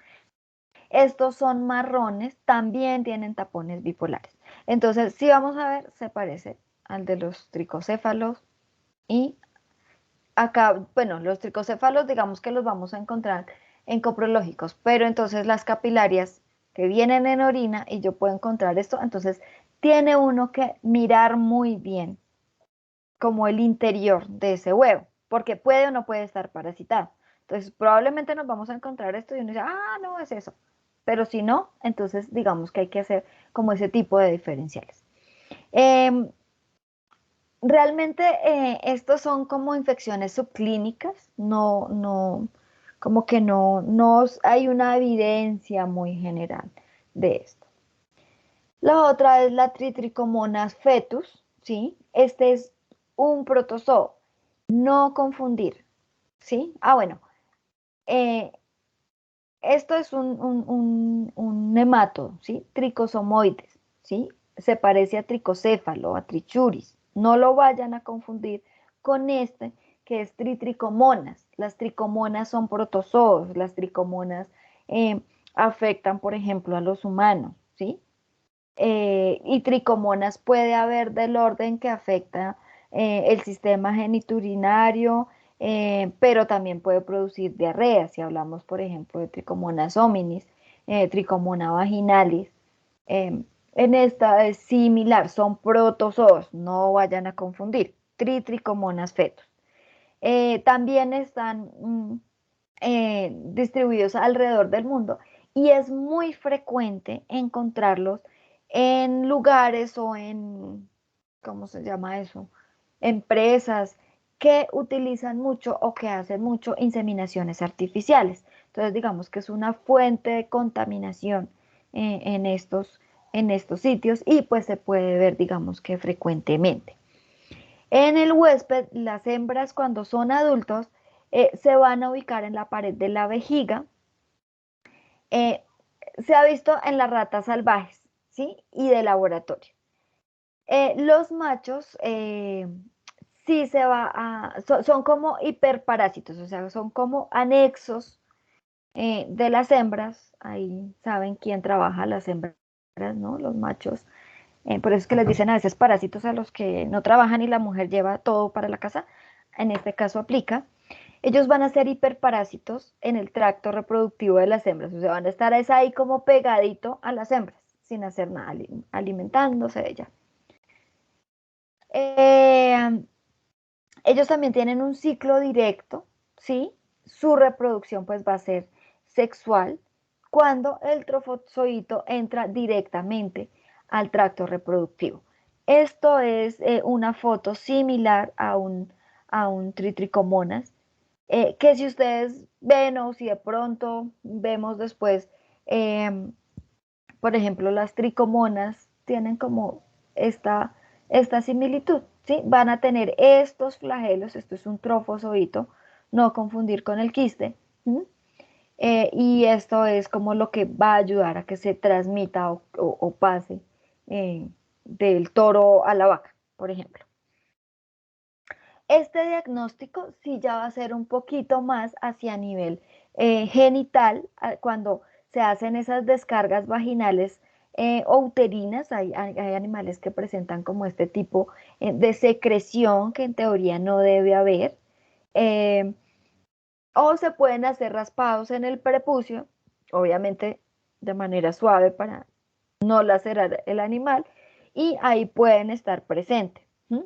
Estos son marrones, también tienen tapones bipolares. Entonces, si vamos a ver, se parece al de los tricocéfalos y acá, bueno, los tricocéfalos digamos que los vamos a encontrar en coprológicos, pero entonces las capilarias que vienen en orina y yo puedo encontrar esto, entonces tiene uno que mirar muy bien como el interior de ese huevo, porque puede o no puede estar parasitado. Entonces probablemente nos vamos a encontrar esto y uno dice, ah, no es eso. Pero si no, entonces digamos que hay que hacer como ese tipo de diferenciales. Eh, Realmente estos son como infecciones subclínicas, como que no hay una evidencia muy general de esto. La otra es la Tritrichomonas fetus, ¿sí? Este es un protozoo, no confundir, ¿sí? Bueno, eh, esto es un nemátodo, ¿sí? Tricosomoides, ¿sí? Se parece a tricocéfalo, a trichuris. No lo vayan a confundir con este, que es tritricomonas. Las tricomonas son protozoos, las tricomonas eh, afectan, por ejemplo, a los humanos, ¿sí? Y tricomonas puede haber del orden que afecta el sistema geniturinario, pero también puede producir diarrea, si hablamos, por ejemplo, de tricomonas hominis, tricomona vaginalis. eh, en esta es similar, son protozoos, no vayan a confundir, tricomonas fetos. También están distribuidos alrededor del mundo y es muy frecuente encontrarlos en lugares o en, ¿cómo se llama eso? Empresas que utilizan mucho o que hacen mucho inseminaciones artificiales. Entonces, digamos que es una fuente de contaminación en estos sitios y pues se puede ver, digamos que frecuentemente. En el huésped, las hembras cuando son adultos se van a ubicar en la pared de la vejiga. Eh, Se ha visto en las ratas salvajes, ¿sí? Y de laboratorio. Los machos sí se va son como hiperparásitos, o sea, son como anexos de las hembras. Ahí saben quién trabaja las hembras, ¿no? Los machos. Por eso es que les dicen a veces parásitos a los que no trabajan y la mujer lleva todo para la casa. En este caso aplica. Ellos van a ser hiperparásitos en el tracto reproductivo de las hembras, o sea, van a estar ahí como pegadito a las hembras, sin hacer nada, alimentándose de ellas. Ellos también tienen un ciclo directo, ¿sí? Su reproducción pues va a ser sexual cuando el trofozoito entra directamente al tracto reproductivo. Esto es una foto similar a un tritricomonas, que si ustedes ven o si de pronto vemos después, eh, por ejemplo, las tricomonas tienen como esta, esta similitud, ¿sí? Van a tener estos flagelos, esto es un trofozoito, no confundir con el quiste, ¿sí? Y esto es como lo que va a ayudar a que se transmita o pase del toro a la vaca, por ejemplo. Este diagnóstico sí ya va a ser un poquito más hacia nivel genital, cuando se hacen esas descargas vaginales o uterinas. Hay animales que presentan como este tipo de secreción que en teoría no debe haber. eh, o se pueden hacer raspados en el prepucio, obviamente de manera suave para no lacerar el animal, y ahí pueden estar presentes. ¿Mm?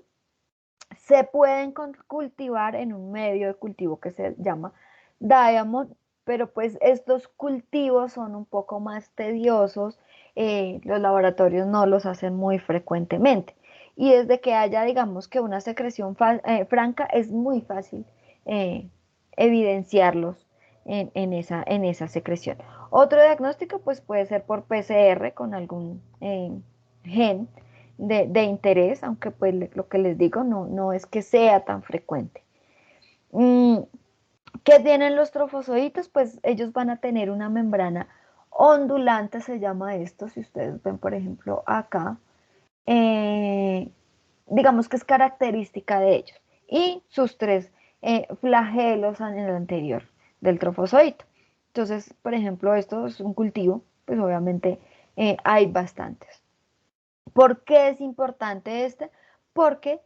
Se pueden cultivar en un medio de cultivo que se llama Diamond, pero pues estos cultivos son un poco más tediosos, los laboratorios no los hacen muy frecuentemente. Y desde que haya, digamos que una secreción franca, es muy fácil eh, evidenciarlos en esa secreción. Otro diagnóstico pues puede ser por PCR con algún gen de interés, aunque pues lo que les digo no es que sea tan frecuente. ¿Qué tienen los trofozoitos? Pues ellos van a tener una membrana ondulante, se llama esto, si ustedes ven por ejemplo acá, eh, digamos que es característica de ellos, y sus tres flagelos en el anterior del trofozoito. Entonces, por ejemplo, esto es un cultivo, pues obviamente hay bastantes. ¿Por qué es importante este? Porque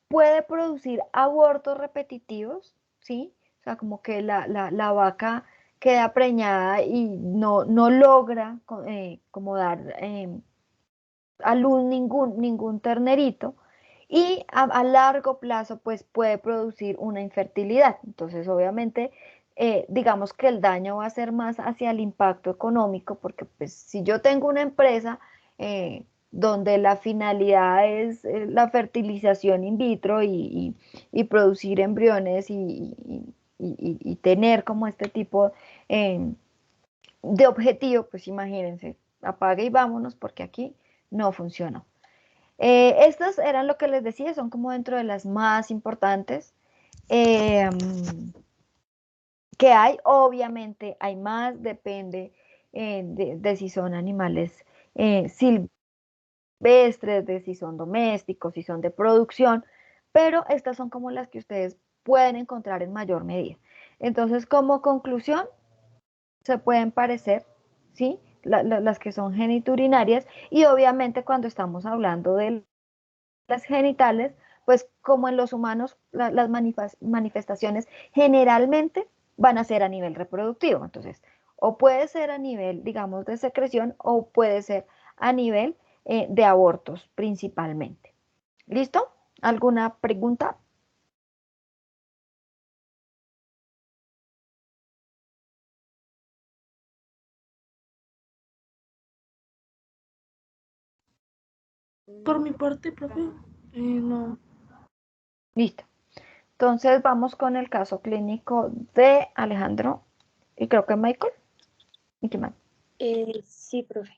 puede producir abortos repetitivos, ¿sí? O sea, como que la vaca queda preñada y no logra como dar a luz ningún ternerito. Y a largo plazo, pues puede producir una infertilidad. Entonces, obviamente, digamos que el daño va a ser más hacia el impacto económico, porque pues si yo tengo una empresa donde la finalidad es la fertilización in vitro y producir embriones y tener como este tipo de objetivo, pues imagínense, apague y vámonos, porque aquí no funcionó. Estas eran lo que les decía, son como dentro de las más importantes que hay. Obviamente hay más, depende de si son animales silvestres, de si son domésticos, si son de producción, pero estas son como las que ustedes pueden encontrar en mayor medida. Entonces, como conclusión, se pueden parecer, ¿sí? Las que son geniturinarias, y obviamente cuando estamos hablando de las genitales, pues como en los humanos, las manifestaciones generalmente van a ser a nivel reproductivo. Entonces, o puede ser a nivel, digamos, de secreción, o puede ser a nivel de abortos principalmente. ¿Listo? ¿Alguna pregunta? Por mi parte, profe, no. Listo. Entonces vamos con el caso clínico de Alejandro y creo que Michael. ¿Y qué más? Sí, profe.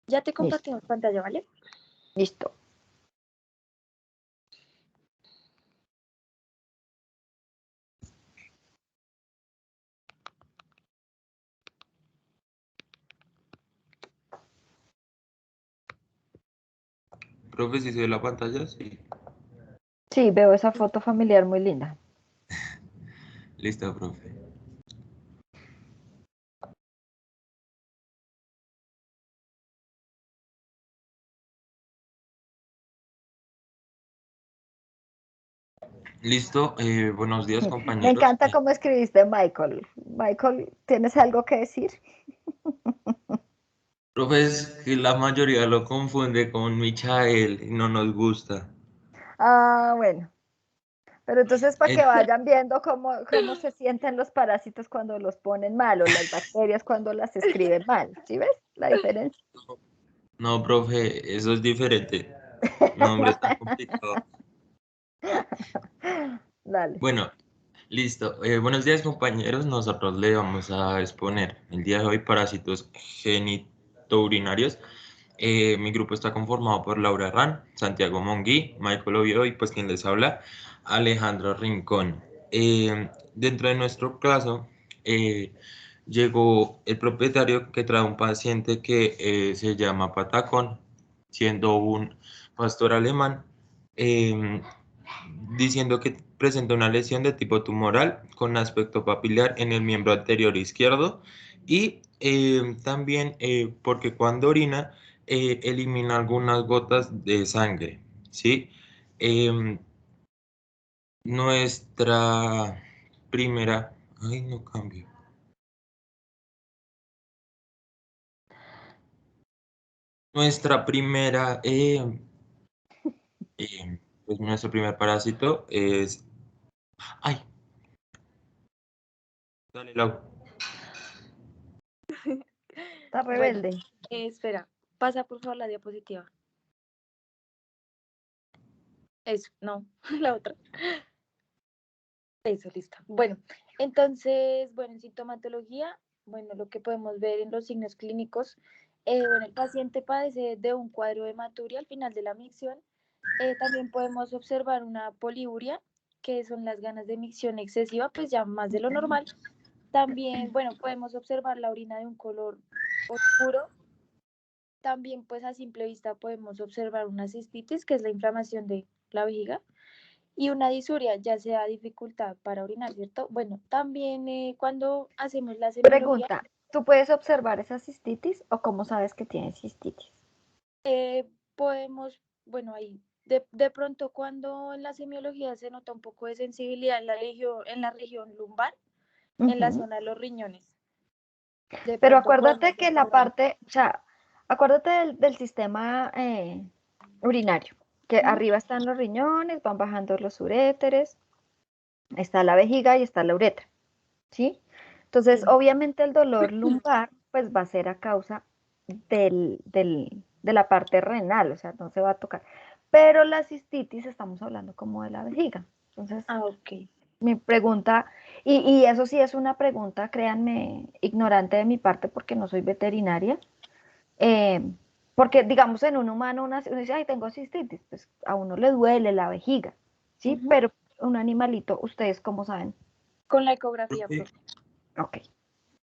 Ya te Listo. compartimos pantalla, ¿vale? Listo. Profe, si se ve la pantalla, sí. Sí, veo esa foto familiar muy linda. Listo, profe. Listo, buenos días, Me compañeros. encanta cómo escribiste, Michael. Michael, ¿tienes algo que decir? Profe, es que la mayoría lo confunde con Michael y no nos gusta. Ah, bueno. Pero entonces para que Eh, vayan viendo cómo se sienten los parásitos cuando los ponen mal o las bacterias cuando las escriben mal. ¿Sí ves la diferencia? No, profe, eso es diferente. No, hombre, está complicado. Dale. Bueno, listo. Buenos días, compañeros. Nosotros le vamos a exponer el día de hoy parásitos genitourinarios. Mi grupo está conformado por Laura Herrán, Santiago Monguí, Michael Oviedo y pues quien les habla, Alejandro Rincón. Dentro de nuestro caso, llegó el propietario que trae un paciente que se llama Patacón, siendo un pastor alemán, eh, diciendo que presenta una lesión de tipo tumoral con aspecto papilar en el miembro anterior izquierdo y también porque cuando orina elimina algunas gotas de sangre, ¿sí? Em, nuestra primera... Ay, no cambio. Nuestra primera... pues nuestro primer parásito es... Ay, dale, Lau. Está Bueno, rebelde. espera, pasa por favor la diapositiva. Eso, no, la otra. Eso, listo. Bueno, entonces, bueno, en sintomatología, bueno, lo que podemos ver en los signos clínicos, bueno, el paciente padece de un cuadro de hematuria al final de la micción. También podemos observar una poliuria, que son las ganas de micción excesiva, pues ya más de lo normal. También, bueno, podemos observar la orina de un color oscuro. También, pues a simple vista podemos observar una cistitis, que es la inflamación de la vejiga, y una disuria, ya sea dificultad para orinar, ¿cierto? Bueno, también cuando hacemos la semiología, Pregunta, ¿tú puedes observar esa cistitis o cómo sabes que tienes cistitis? podemos, bueno, ahí, de pronto cuando en la semiología se nota un poco de sensibilidad en la región lumbar, en la Ujú. zona de los riñones. De Pero pronto acuérdate podemos que la observar. parte, o sea, acuérdate del sistema urinario, que Ujú. arriba están los riñones, van bajando los uréteres, está la vejiga y está la uretra, ¿sí? Entonces, Sí. obviamente el dolor lumbar, pues va a ser a causa de la parte renal, o sea, no se va a tocar. Pero la cistitis, estamos hablando como de la vejiga. Entonces, Ah, ok. mi pregunta, y eso sí es una pregunta, créanme, ignorante de mi parte porque no soy veterinaria, eh, Porque, digamos, en un humano uno dice, ay, tengo cistitis, pues a uno le duele la vejiga, ¿sí? Pero un animalito, ¿ustedes cómo saben? Con la ecografía, Profe, profe. Ok.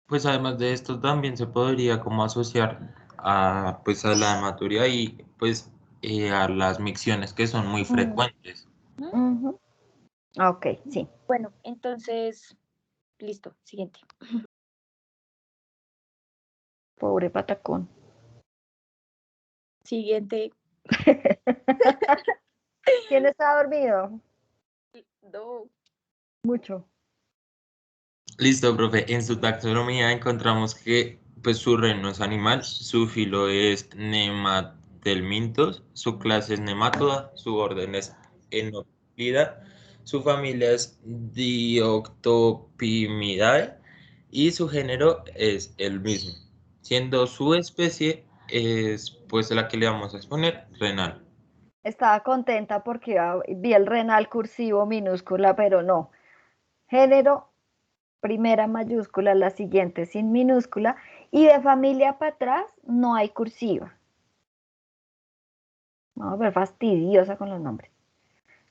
pues además de esto también se podría como asociar a, pues a la hematuria y pues a las micciones que son muy frecuentes. Ujú. Ok, sí. Bueno, entonces, listo, siguiente. Pobre patacón. Siguiente. ¿Quién está dormido? No. Mucho. Listo, profe. En su taxonomía encontramos que pues su reino es animal, su filo es Nematelmintos, su clase es Nematoda, su orden es Enoplida, su familia es Dioctopimidae y su género es el mismo, siendo su especie es pues la que le vamos a exponer, renal. Estaba contenta porque vi el renal cursivo minúscula, pero no. Género, primera mayúscula, la siguiente sin minúscula, y de familia para atrás no hay cursiva. Vamos a ver, fastidiosa con los nombres.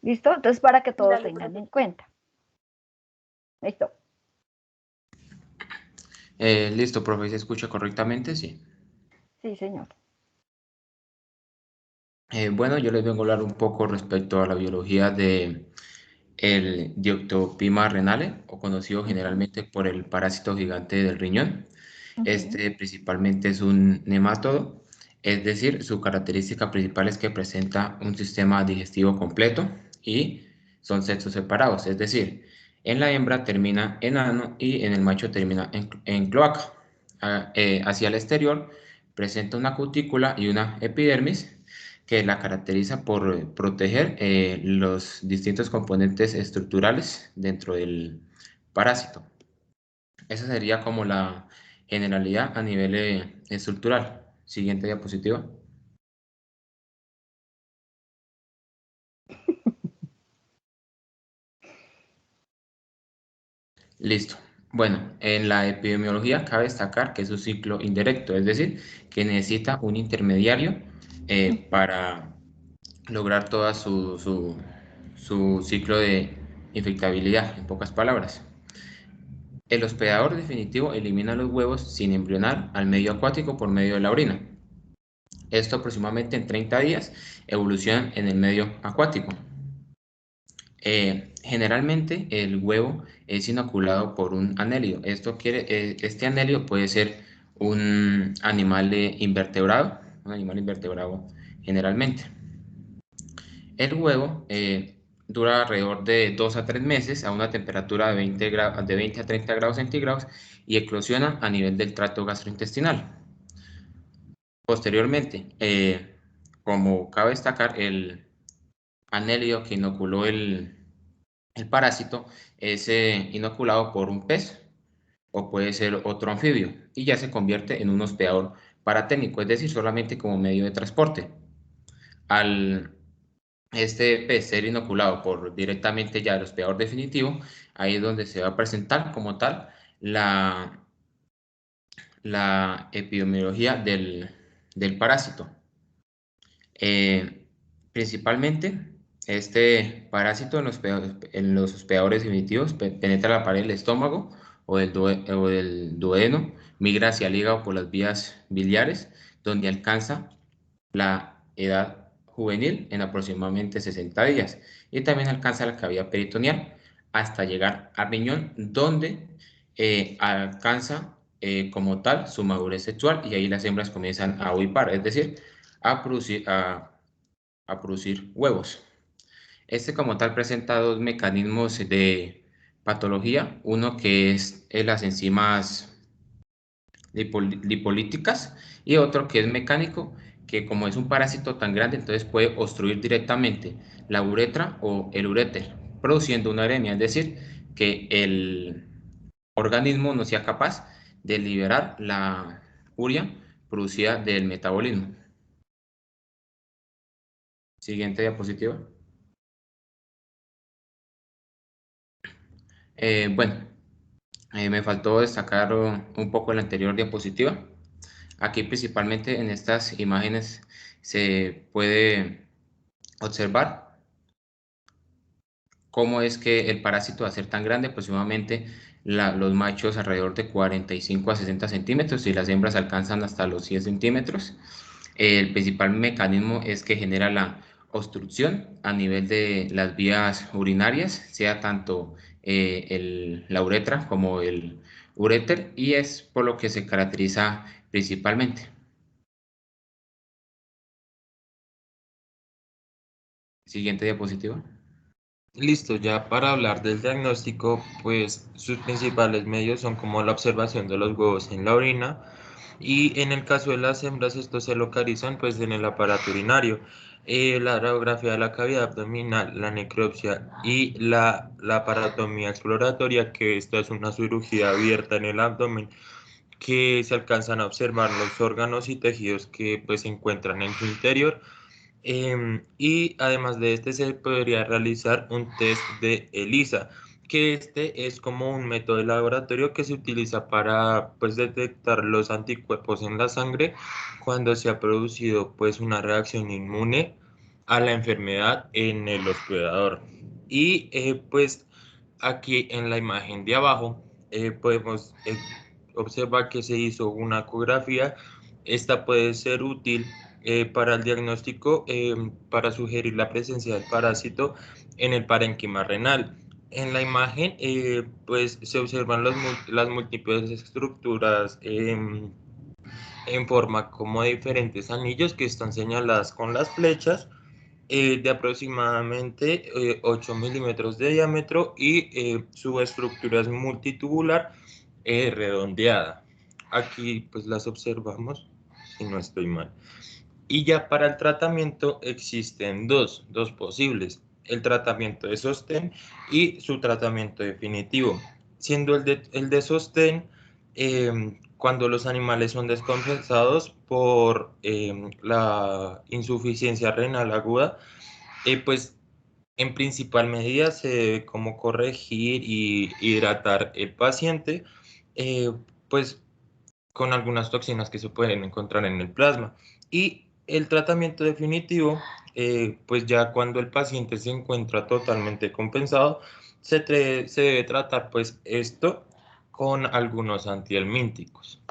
¿Listo? Entonces, para que todos Dale, tengan profe. en cuenta. ¿Listo? Listo, profe, ¿se escucha correctamente? Sí. Sí, señor. Bueno, yo les vengo a hablar un poco respecto a la biología de el Dioctopima renale, o conocido generalmente por el parásito gigante del riñón. Este principalmente es un nemátodo, es decir, su característica principal es que presenta un sistema digestivo completo y son sexos separados, es decir, en la hembra termina en ano y en el macho termina en cloaca. Hacia el exterior presenta una cutícula y una epidermis que la caracteriza por proteger los distintos componentes estructurales dentro del parásito. Esa sería como la generalidad a nivel estructural. Siguiente diapositiva. Listo. Bueno, en la epidemiología cabe destacar que es un ciclo indirecto, es decir, que necesita un intermediario para lograr toda su ciclo de infectabilidad, en pocas palabras. El hospedador definitivo elimina los huevos sin embrionar al medio acuático por medio de la orina. Esto aproximadamente en 30 días evoluciona en el medio acuático. Generalmente el huevo es inoculado por un anélido. Este anélido puede ser un animal invertebrado generalmente. El huevo dura alrededor de 2 a 3 meses a una temperatura de 20 a 30 grados centígrados y eclosiona a nivel del tracto gastrointestinal. Posteriormente, como cabe destacar, el anélido que inoculó el parásito es inoculado por un pez o puede ser otro anfibio y ya se convierte en un hospedador paratécnico, es decir, solamente como medio de transporte. Al este pez ser inoculado por directamente ya el hospedador definitivo, ahí es donde se va a presentar como tal la epidemiología del parásito. Principalmente, este parásito en los hospedadores definitivos penetra la pared del estómago o del duodeno, migra hacia el hígado por las vías biliares, donde alcanza la edad juvenil en aproximadamente 60 días y también alcanza la cavidad peritoneal hasta llegar al riñón, donde alcanza como tal su madurez sexual y ahí las hembras comienzan a ovipar, es decir, a producir huevos. Este como tal presenta dos mecanismos de patología, uno que es las enzimas lipolíticas y otro que es mecánico, que como es un parásito tan grande, entonces puede obstruir directamente la uretra o el uréter, produciendo una uremia, es decir, que el organismo no sea capaz de liberar la urea producida del metabolismo. Siguiente diapositiva. Bueno, me faltó destacar un poco en la anterior diapositiva. Aquí principalmente en estas imágenes se puede observar cómo es que el parásito, al ser tan grande, aproximadamente los machos alrededor de 45 a 60 centímetros y las hembras alcanzan hasta los 100 centímetros. El principal mecanismo es que genera la obstrucción a nivel de las vías urinarias, sea tanto la uretra como el uréter, y es por lo que se caracteriza principalmente. Siguiente diapositiva. Listo, ya para hablar del diagnóstico, pues sus principales medios son como la observación de los huevos en la orina y en el caso de las hembras estos se localizan pues en el aparato urinario. La radiografía de la cavidad abdominal, la necropsia y la laparotomía exploratoria, que esta es una cirugía abierta en el abdomen que se alcanzan a observar los órganos y tejidos que pues se encuentran en su interior. Y además de este se podría realizar un test de ELISA, que este es como un método de laboratorio que se utiliza para pues detectar los anticuerpos en la sangre cuando se ha producido pues una reacción inmune a la enfermedad en el hospedador. Y pues aquí en la imagen de abajo podemos observar que se hizo una ecografía. Esta puede ser útil para el diagnóstico, para sugerir la presencia del parásito en el parénquima renal. En la imagen, pues se observan las múltiples estructuras en forma como de diferentes anillos que están señaladas con las flechas de aproximadamente 8 milímetros de diámetro y su estructura es multitubular redondeada. Aquí pues las observamos, si no estoy mal. Y ya para el tratamiento existen dos posibles, el tratamiento de sostén y su tratamiento definitivo, siendo el de sostén cuando los animales son descompensados por la insuficiencia renal aguda, pues en principal medida se debe como corregir y hidratar el paciente, eh, pues con algunas toxinas que se pueden encontrar en el plasma. Y el tratamiento definitivo, pues ya cuando el paciente se encuentra totalmente compensado, se debe tratar pues esto con algunos antihelmínticos.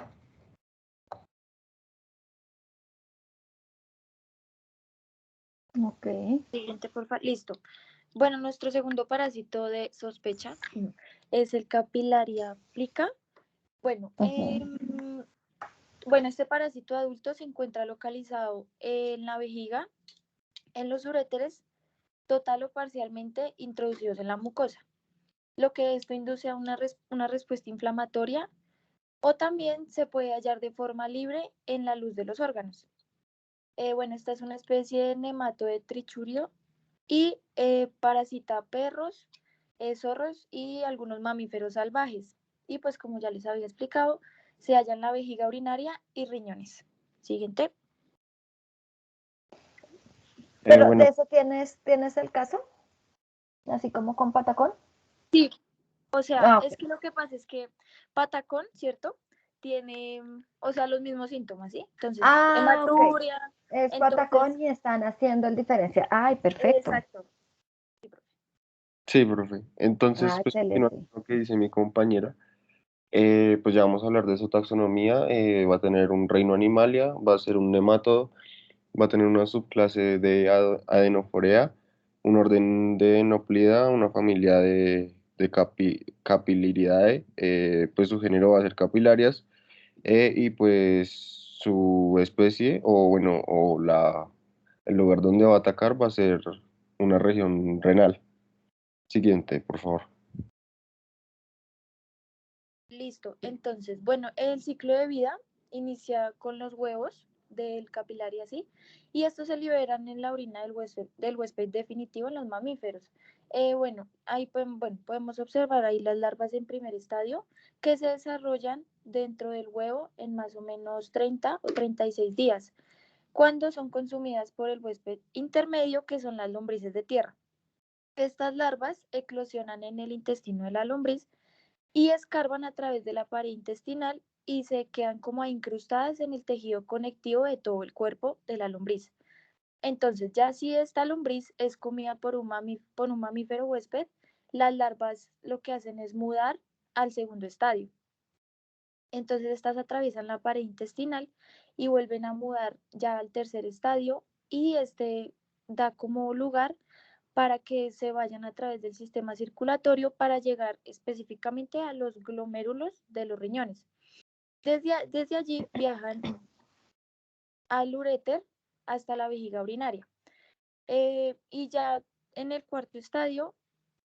Ok. Siguiente, por favor. Listo. Bueno, nuestro segundo parásito de sospecha es el Capillaria plica. Bueno, bueno, este parásito adulto se encuentra localizado en la vejiga, en los uréteres, total o parcialmente introducidos en la mucosa, lo que esto induce a una respuesta inflamatoria o también se puede hallar de forma libre en la luz de los órganos. Bueno, esta es una especie de nemato de trichurio y parasita perros, zorros y algunos mamíferos salvajes. Y pues como ya les había explicado, se halla en la vejiga urinaria y riñones. Siguiente. Pero Bueno, de eso tienes el caso, así como con patacón. Sí, o sea, Ah, es ok. que lo que pasa es que patacón, ¿cierto? Tiene, o sea, los mismos síntomas, ¿sí? Entonces, Ah, ok. hematuria, Es entonces, patacón y están haciendo el diferencia. Ay, perfecto. exacto. sí, profe. Entonces, Ah, pues, continuando excelente. con lo que dice mi compañera, pues ya vamos a hablar de su taxonomía. Va a tener un reino animalia, va a ser un nematodo, va a tener una subclase de Adenoforea, un orden de Enoplida, una familia de Capillaridae, pues su género va a ser Capillarias, y pues su especie, o bueno, el lugar donde va a atacar va a ser una región renal. Siguiente, por favor. Listo. Entonces, bueno, el ciclo de vida inicia con los huevos del capilar y así, y estos se liberan en la orina del huésped definitivo en los mamíferos. Bueno, ahí bueno, podemos observar ahí las larvas en primer estadio que se desarrollan dentro del huevo en más o menos 30 o 36 días, cuando son consumidas por el huésped intermedio, que son las lombrices de tierra. Estas larvas eclosionan en el intestino de la lombriz y escarban a través de la pared intestinal y se quedan como incrustadas en el tejido conectivo de todo el cuerpo de la lombriz. Entonces, ya si esta lombriz es comida por por un mamífero huésped, las larvas lo que hacen es mudar al segundo estadio. Entonces, estas atraviesan la pared intestinal y vuelven a mudar ya al tercer estadio y este da como lugar para que se vayan a través del sistema circulatorio para llegar específicamente a los glomérulos de los riñones. Desde allí viajan al uréter hasta la vejiga urinaria. Y ya en el cuarto estadio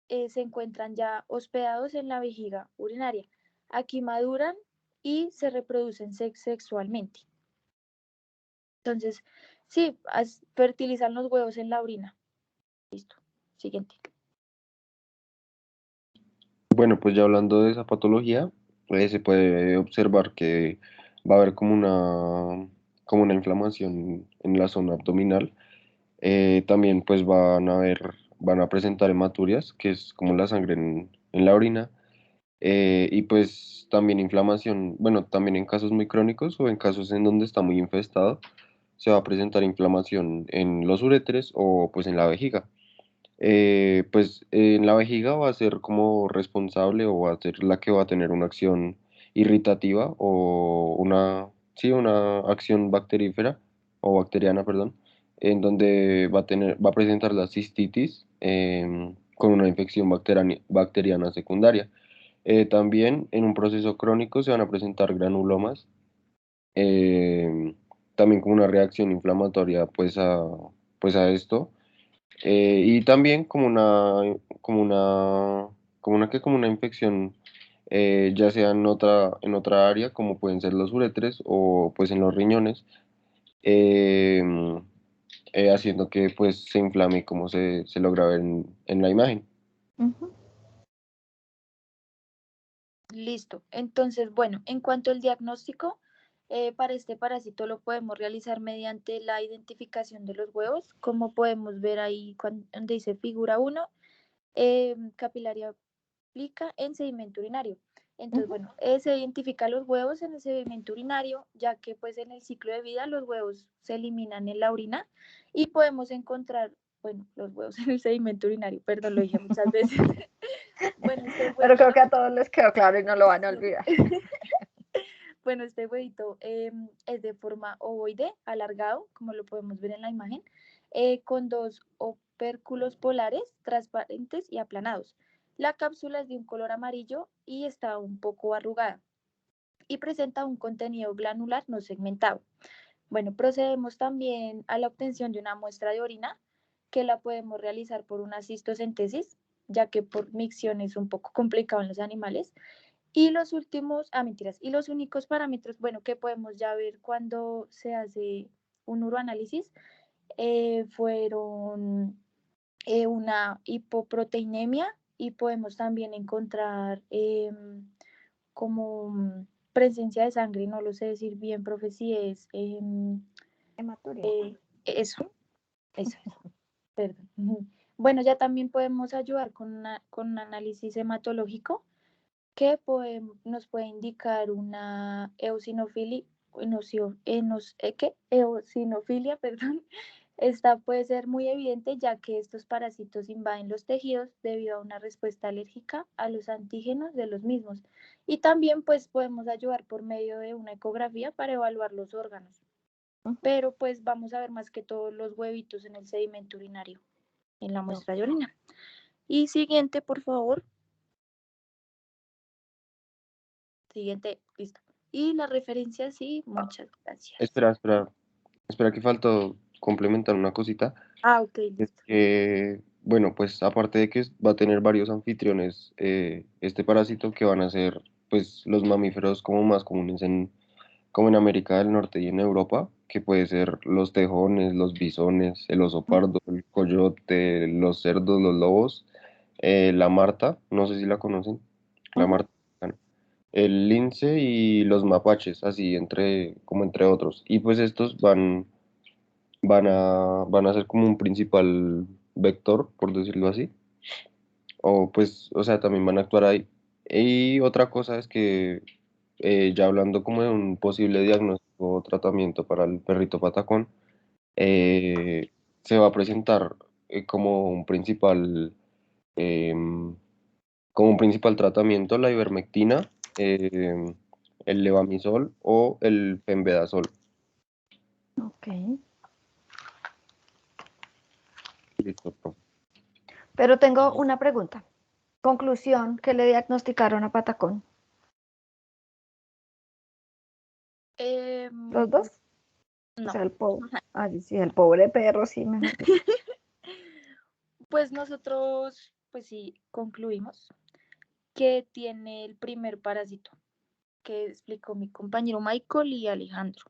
se encuentran ya hospedados en la vejiga urinaria. Aquí maduran y se reproducen sexualmente. Entonces, sí, fertilizan los huevos en la orina. Listo. Siguiente. Bueno, pues ya hablando de esa patología, se puede observar que va a haber como una inflamación en la zona abdominal. También pues van a presentar hematurias, que es como la sangre en la orina. Y pues también inflamación, bueno, también en casos muy crónicos o en casos en donde está muy infestado, se va a presentar inflamación en los uréteres o pues en la vejiga. Pues en la vejiga va a ser como responsable o va a ser la que va a tener una acción irritativa o sí, una acción bacterífera o bacteriana, perdón, en donde va a presentar la cistitis con una infección bacteriana secundaria. También en un proceso crónico se van a presentar granulomas, em, también como una reacción inflamatoria pues a esto. Y también como una infección, ya sea en otra área, como pueden ser los uretres o pues en los riñones, em, haciendo que pues se inflame como se logra ver en la imagen. Listo. Entonces, bueno, en cuanto al diagnóstico, para este parásito lo podemos realizar mediante la identificación de los huevos, como podemos ver ahí donde dice figura 1, capilaria aplica en sedimento urinario. Entonces, bueno, se identifica los huevos en el sedimento urinario, ya que pues en el ciclo de vida los huevos se eliminan en la orina y podemos encontrar, bueno, los huevos en el sedimento urinario, perdón, lo dije muchas veces. Bueno, Pero creo que a todos les quedó claro y no lo van a olvidar. Bueno, este huevito es de forma ovoide, alargado, como lo podemos ver en la imagen, con dos opérculos polares transparentes y aplanados. La cápsula es de un color amarillo y está un poco arrugada y presenta un contenido granular no segmentado. Bueno, procedemos también a la obtención de una muestra de orina que la podemos realizar por una cistocentesis, ya que por micción es un poco complicado en los animales. Y los últimos, mentiras, y los únicos parámetros, bueno, que podemos ya ver cuando se hace un uroanálisis, fueron una hipoproteinemia y podemos también encontrar como presencia de sangre, no lo sé decir bien, profe, si es Hematuria. eso, perdón. Bueno, ya también podemos ayudar con un análisis hematológico que nos puede indicar una eosinofilia, perdón. Esta puede ser muy evidente ya que estos parásitos invaden los tejidos debido a una respuesta alérgica a los antígenos de los mismos. Y también pues podemos ayudar por medio de una ecografía para evaluar los órganos. Pero pues vamos a ver más que todos los huevitos en el sedimento urinario, en la muestra de orina. Y siguiente, por favor. Siguiente, listo. Y la referencia, sí, muchas gracias. Espera que faltó complementar una cosita. Ok, Es listo. que, bueno, pues aparte de que va a tener varios anfitriones, este parásito que van a ser pues los mamíferos como más comunes como en América del Norte y en Europa, que puede ser los tejones, los bisones, el oso pardo, el coyote, los cerdos, los lobos, la marta, no sé si la conocen, la marta, el lince y los mapaches, así como entre otros. Y pues estos van a ser como un principal vector, por decirlo así. O pues, o sea, también van a actuar ahí. Y otra cosa es que ya hablando como de un posible diagnóstico o tratamiento para el perrito patacón, eh, se va a presentar como un principal, em, tratamiento la ivermectina, el levamisol o el pembedazol. Ok. Listo, profe. Pero tengo una pregunta. Conclusión, ¿qué le diagnosticaron a Patacón? ¿Los dos? O No. sea, el pobre. Ay, sí, el pobre perro, sí, mejor dicho. Pues nosotros, pues sí, concluimos que tiene el primer parásito que explicó mi compañero Michael y Alejandro.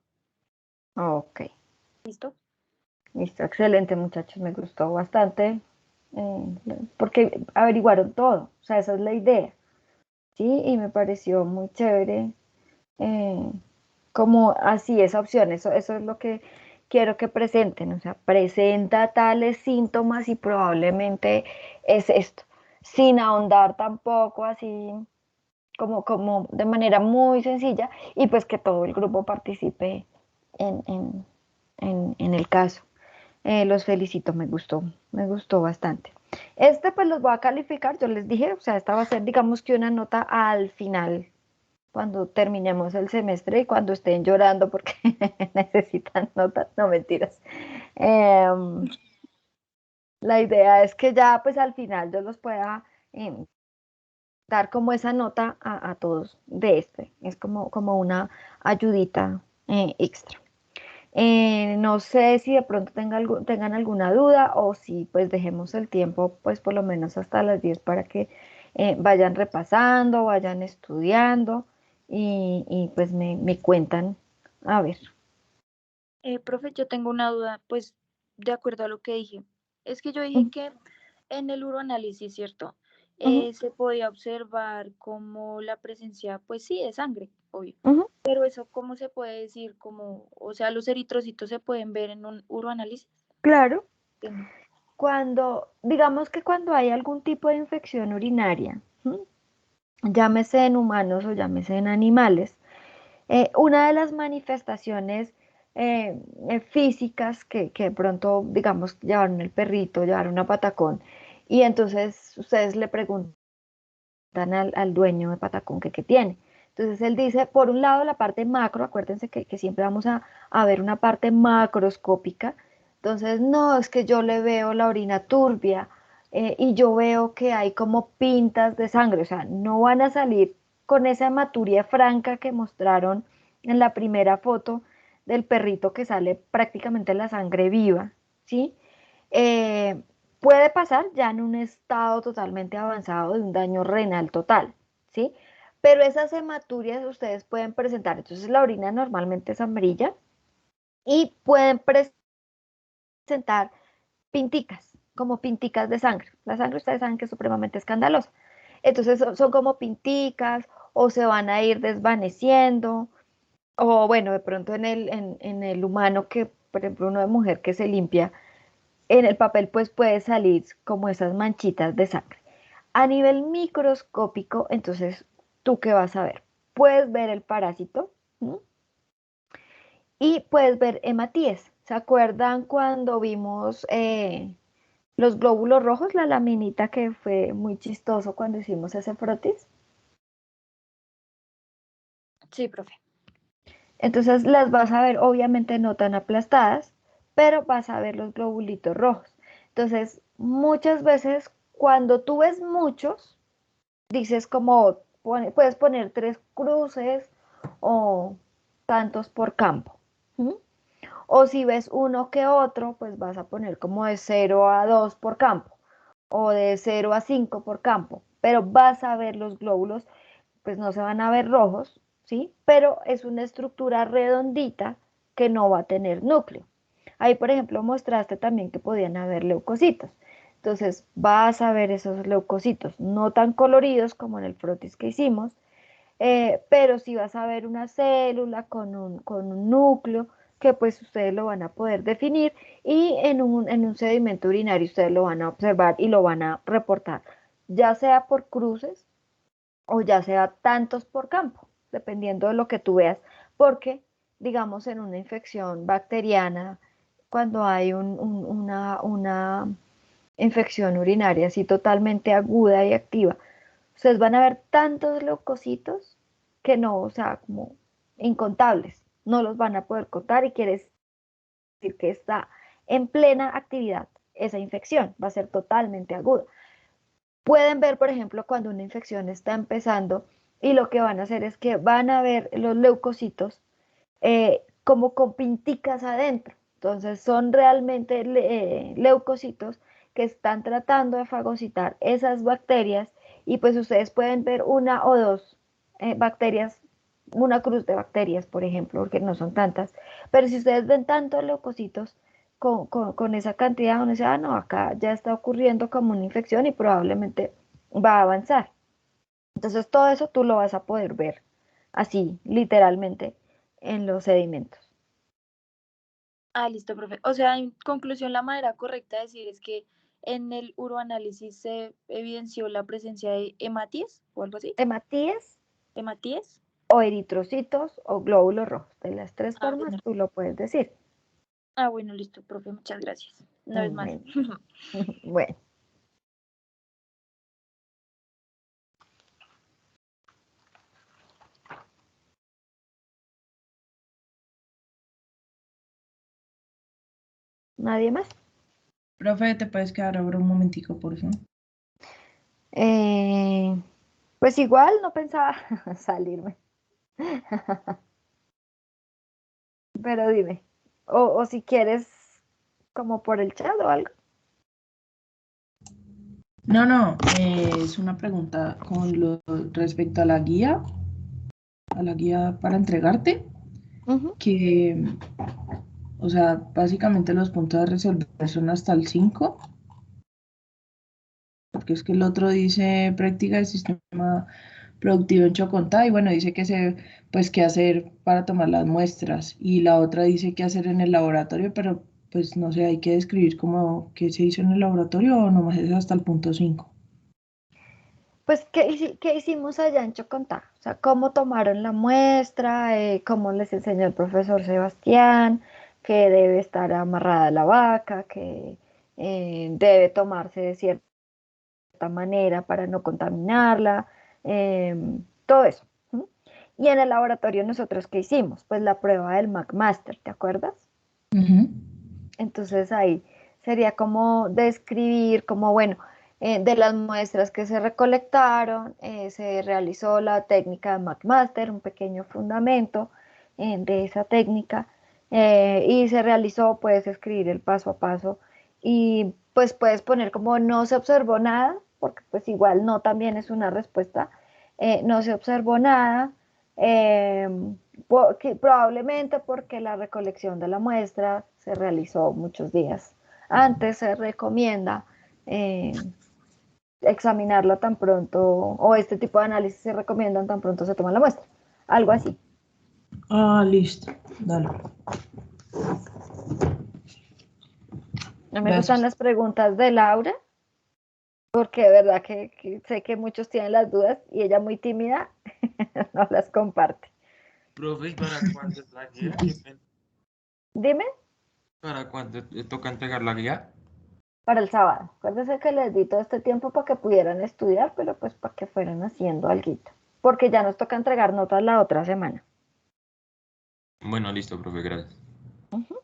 Ok, ¿Listo? listo, excelente, muchachos, me gustó bastante, porque averiguaron todo, o sea, esa es la idea, ¿sí? Y me pareció muy chévere, eh, como así esa opción, eso es lo que quiero que presenten, o sea, presenta tales síntomas y probablemente es esto, sin ahondar tampoco así como de manera muy sencilla y pues que todo el grupo participe en, en, en el caso. Los felicito, me gustó bastante. Este pues los voy a calificar, yo les dije, o sea, esta va a ser digamos que una nota al final, cuando terminemos el semestre y cuando estén llorando porque necesitan notas, no mentiras. La idea es que ya pues al final yo los pueda dar como esa nota a todos de este. Es como una ayudita extra. No sé si de pronto tengan alguna duda o si pues dejemos el tiempo pues por lo menos hasta las 10 para que vayan repasando, vayan estudiando y pues me cuentan. A ver. Profe, yo tengo una duda, pues de acuerdo a lo que dije. Es que yo dije que en el uroanálisis, ¿cierto? Ujú, Se podía observar como la presencia, pues sí, de sangre, obvio. ujú, Pero eso, ¿cómo se puede decir? Como, o sea, los eritrocitos se pueden ver en un uroanálisis. claro. Entiendo. Digamos que cuando hay algún tipo de infección urinaria, ¿m? Llámese en humanos o llámese en animales, una de las manifestaciones físicas que de pronto, digamos, llevaron el perrito, llevaron a Patacón, y entonces ustedes le preguntan al dueño de Patacón que qué tiene. Entonces él dice, por un lado, la parte macro, acuérdense que siempre vamos a ver una parte macroscópica. Entonces, no, es que yo le veo la orina turbia y yo veo que hay como pintas de sangre, o sea, no van a salir con esa hematuria franca que mostraron en la primera foto del perrito que sale prácticamente la sangre viva, ¿sí? Eh, Puede pasar ya en un estado totalmente avanzado de un daño renal total, ¿sí? Pero esas hematurias ustedes pueden presentar, entonces la orina normalmente es amarilla y pueden presentar pinticas, como pinticas de sangre. La sangre ustedes saben que es supremamente escandalosa. Entonces son como pinticas o se van a ir desvaneciendo o bueno, de pronto en el humano que, por ejemplo, uno de mujer que se limpia en el papel pues puede salir como esas manchitas de sangre. A nivel microscópico, entonces, ¿tú qué vas a ver? Puedes ver el parásito, ¿m? Y puedes ver hematíes. ¿Se acuerdan cuando vimos los glóbulos rojos, la laminita que fue muy chistoso cuando hicimos ese frotis? Sí, profe. Entonces las vas a ver, obviamente no tan aplastadas, pero vas a ver los globulitos rojos. Entonces, muchas veces cuando tú ves muchos, dices como, puedes poner 3 cruces o tantos por campo. ¿M? O si ves uno que otro, pues vas a poner como de 0 a 2 por campo o de 0 a 5 por campo, pero vas a ver los glóbulos, pues no se van a ver rojos, ¿sí? Pero es una estructura redondita que no va a tener núcleo. Ahí, por ejemplo, mostraste también que podían haber leucocitos. Entonces, vas a ver esos leucocitos, no tan coloridos como en el frotis que hicimos, pero sí vas a ver una célula con un núcleo que pues ustedes lo van a poder definir y en un sedimento urinario ustedes lo van a observar y lo van a reportar, ya sea por cruces o ya sea tantos por campo, dependiendo de lo que tú veas, porque, digamos, en una infección bacteriana, cuando hay una infección urinaria así totalmente aguda y activa, ustedes van a ver tantos leucocitos que no, o sea, como incontables, no los van a poder contar y quiere decir que está en plena actividad esa infección, va a ser totalmente aguda. Pueden ver, por ejemplo, cuando una infección está empezando y lo que van a hacer es que van a ver los leucocitos como con pinticas adentro. Entonces son realmente leucocitos que están tratando de fagocitar esas bacterias y pues ustedes pueden ver una o dos bacterias, una cruz de bacterias, por ejemplo, porque no son tantas, pero si ustedes ven tantos leucocitos con esa cantidad, uno dice, ah, no, acá ya está ocurriendo como una infección y probablemente va a avanzar. Entonces todo eso tú lo vas a poder ver así, literalmente, en los sedimentos. Ah, listo, profe. O sea, en conclusión, la manera correcta de decir es que en el uroanálisis se evidenció la presencia de hematíes o algo así. Hematíes ¿Hematíes? o eritrocitos o glóbulos rojos. De las tres Ah, formas bueno. tú lo puedes decir. Ah, bueno, listo, profe. Muchas gracias. No es más. Bueno, bueno. ¿Nadie más? Profe, ¿te puedes quedar ahora un momentico, por favor? Pues igual no pensaba salirme. Pero dime. O si quieres, como por el chat o algo. No, no, es una pregunta respecto a la guía para entregarte, Ujú. que, o sea, básicamente los puntos a resolver son hasta el 5, porque es que el otro dice práctica del sistema productivo en Chocontá, y bueno, dice pues qué hacer para tomar las muestras, y la otra dice qué hacer en el laboratorio, pero pues no sé, hay que describir como qué se hizo en el laboratorio o nomás es hasta el punto 5. Pues, ¿qué hicimos allá en Chocontá? O sea, cómo tomaron la muestra, cómo les enseñó el profesor Sebastián, que debe estar amarrada la vaca, que debe tomarse de cierta manera para no contaminarla, todo eso. ¿M? Y en el laboratorio nosotros, ¿qué hicimos? Pues la prueba del McMaster, ¿te acuerdas? Entonces ahí sería como describir, como bueno, de las muestras que se recolectaron, se realizó la técnica de McMaster, un pequeño fundamento de esa técnica, y se realizó, puedes escribir el paso a paso y pues puedes poner como no se observó nada, porque pues igual no también es una respuesta, no se observó nada. eh, Probablemente porque la recolección de la muestra se realizó muchos días antes, se recomienda eh, examinarla tan pronto, o este tipo de análisis se recomiendan tan pronto se toma la muestra, algo así. Ah, listo, dale. No me gustan Gracias. las preguntas de Laura, porque de verdad que sé que muchos tienen las dudas y ella muy tímida no las comparte. Profe, ¿y para cuándo es la guía? Dime, ¿Para cuándo te toca entregar la guía? para el sábado. Acuérdense que les di todo este tiempo para que pudieran estudiar, pero pues para que fueran haciendo algo. Porque ya nos toca entregar notas la otra semana. Bueno, listo, profe, gracias. Ujú.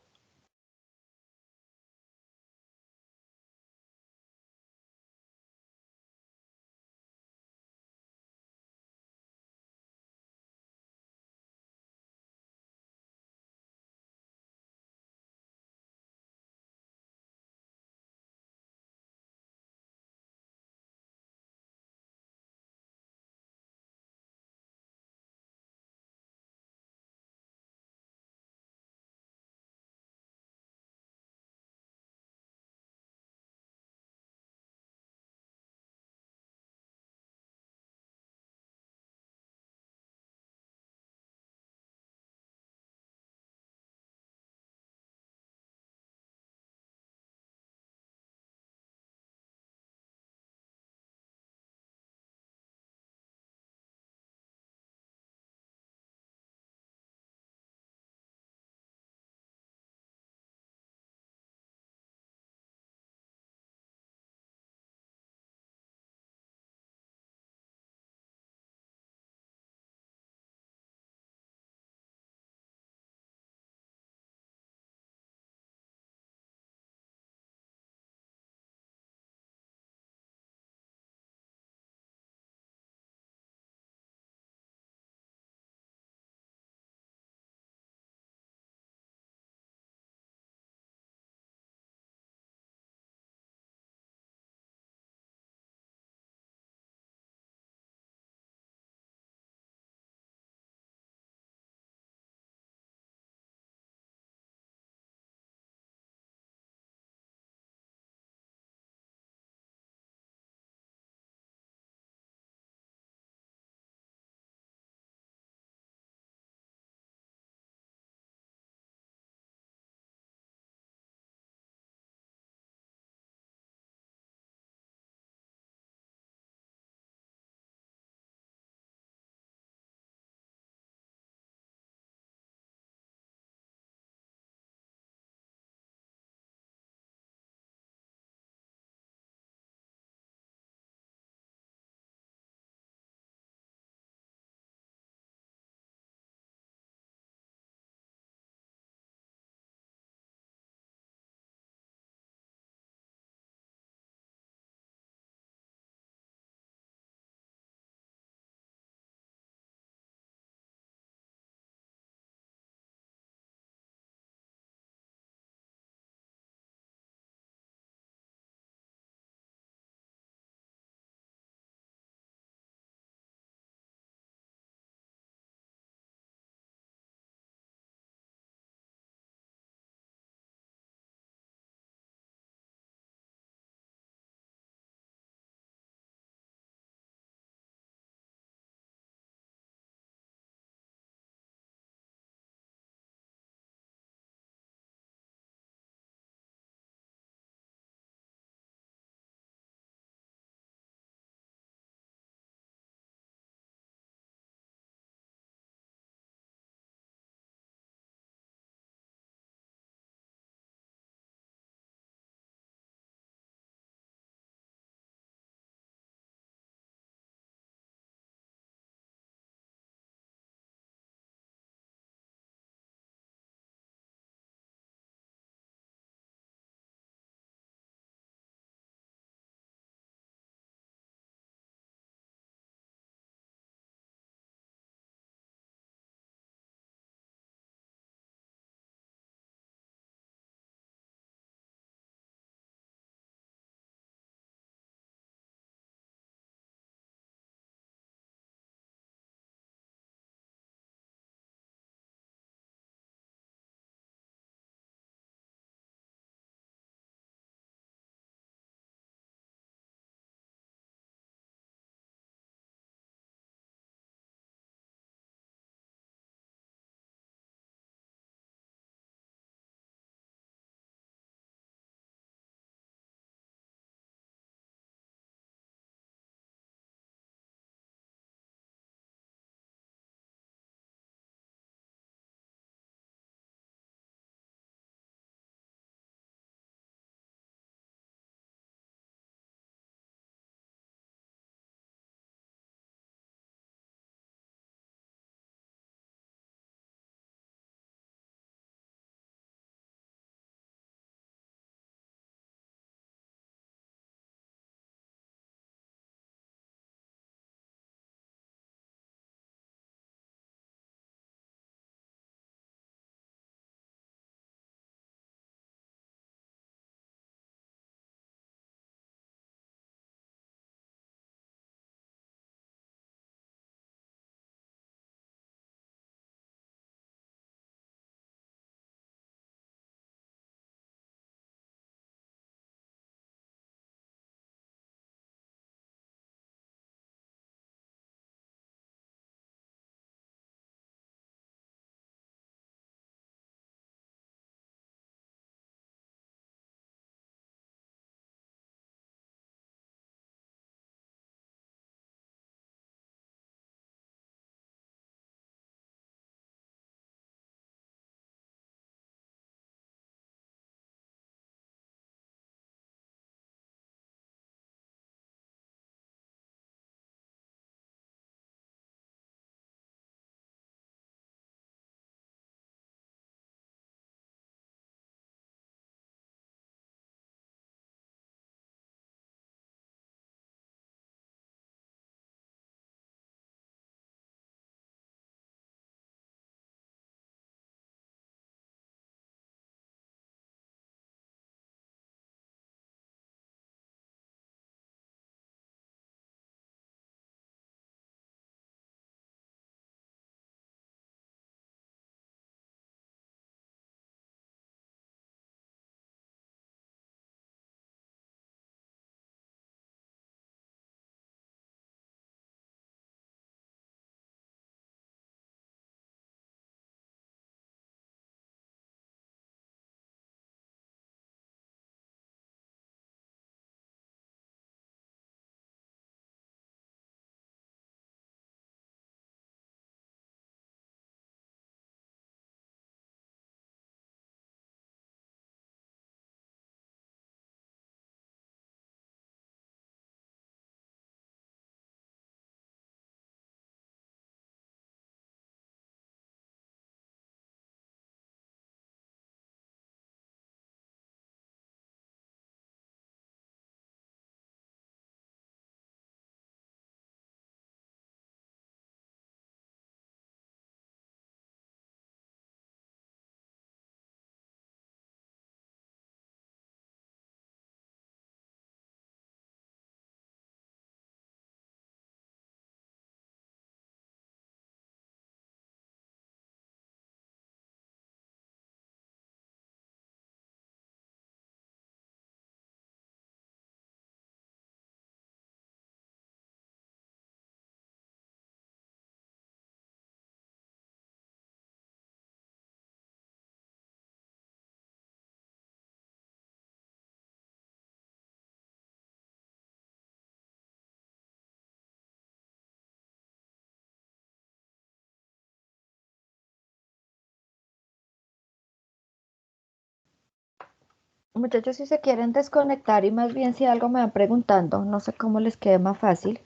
Muchachos, si se quieren desconectar y más bien si algo me van preguntando, no sé cómo les quede más fácil.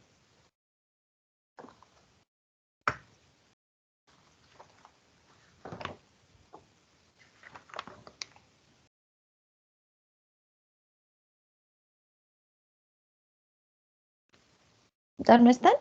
¿Ya no están?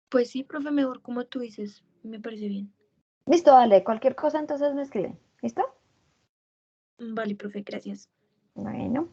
Pues sí, profe, mejor como tú dices, me parece bien. Listo, dale, cualquier cosa entonces me escriben. ¿Listo? Vale, profe, gracias. Bueno.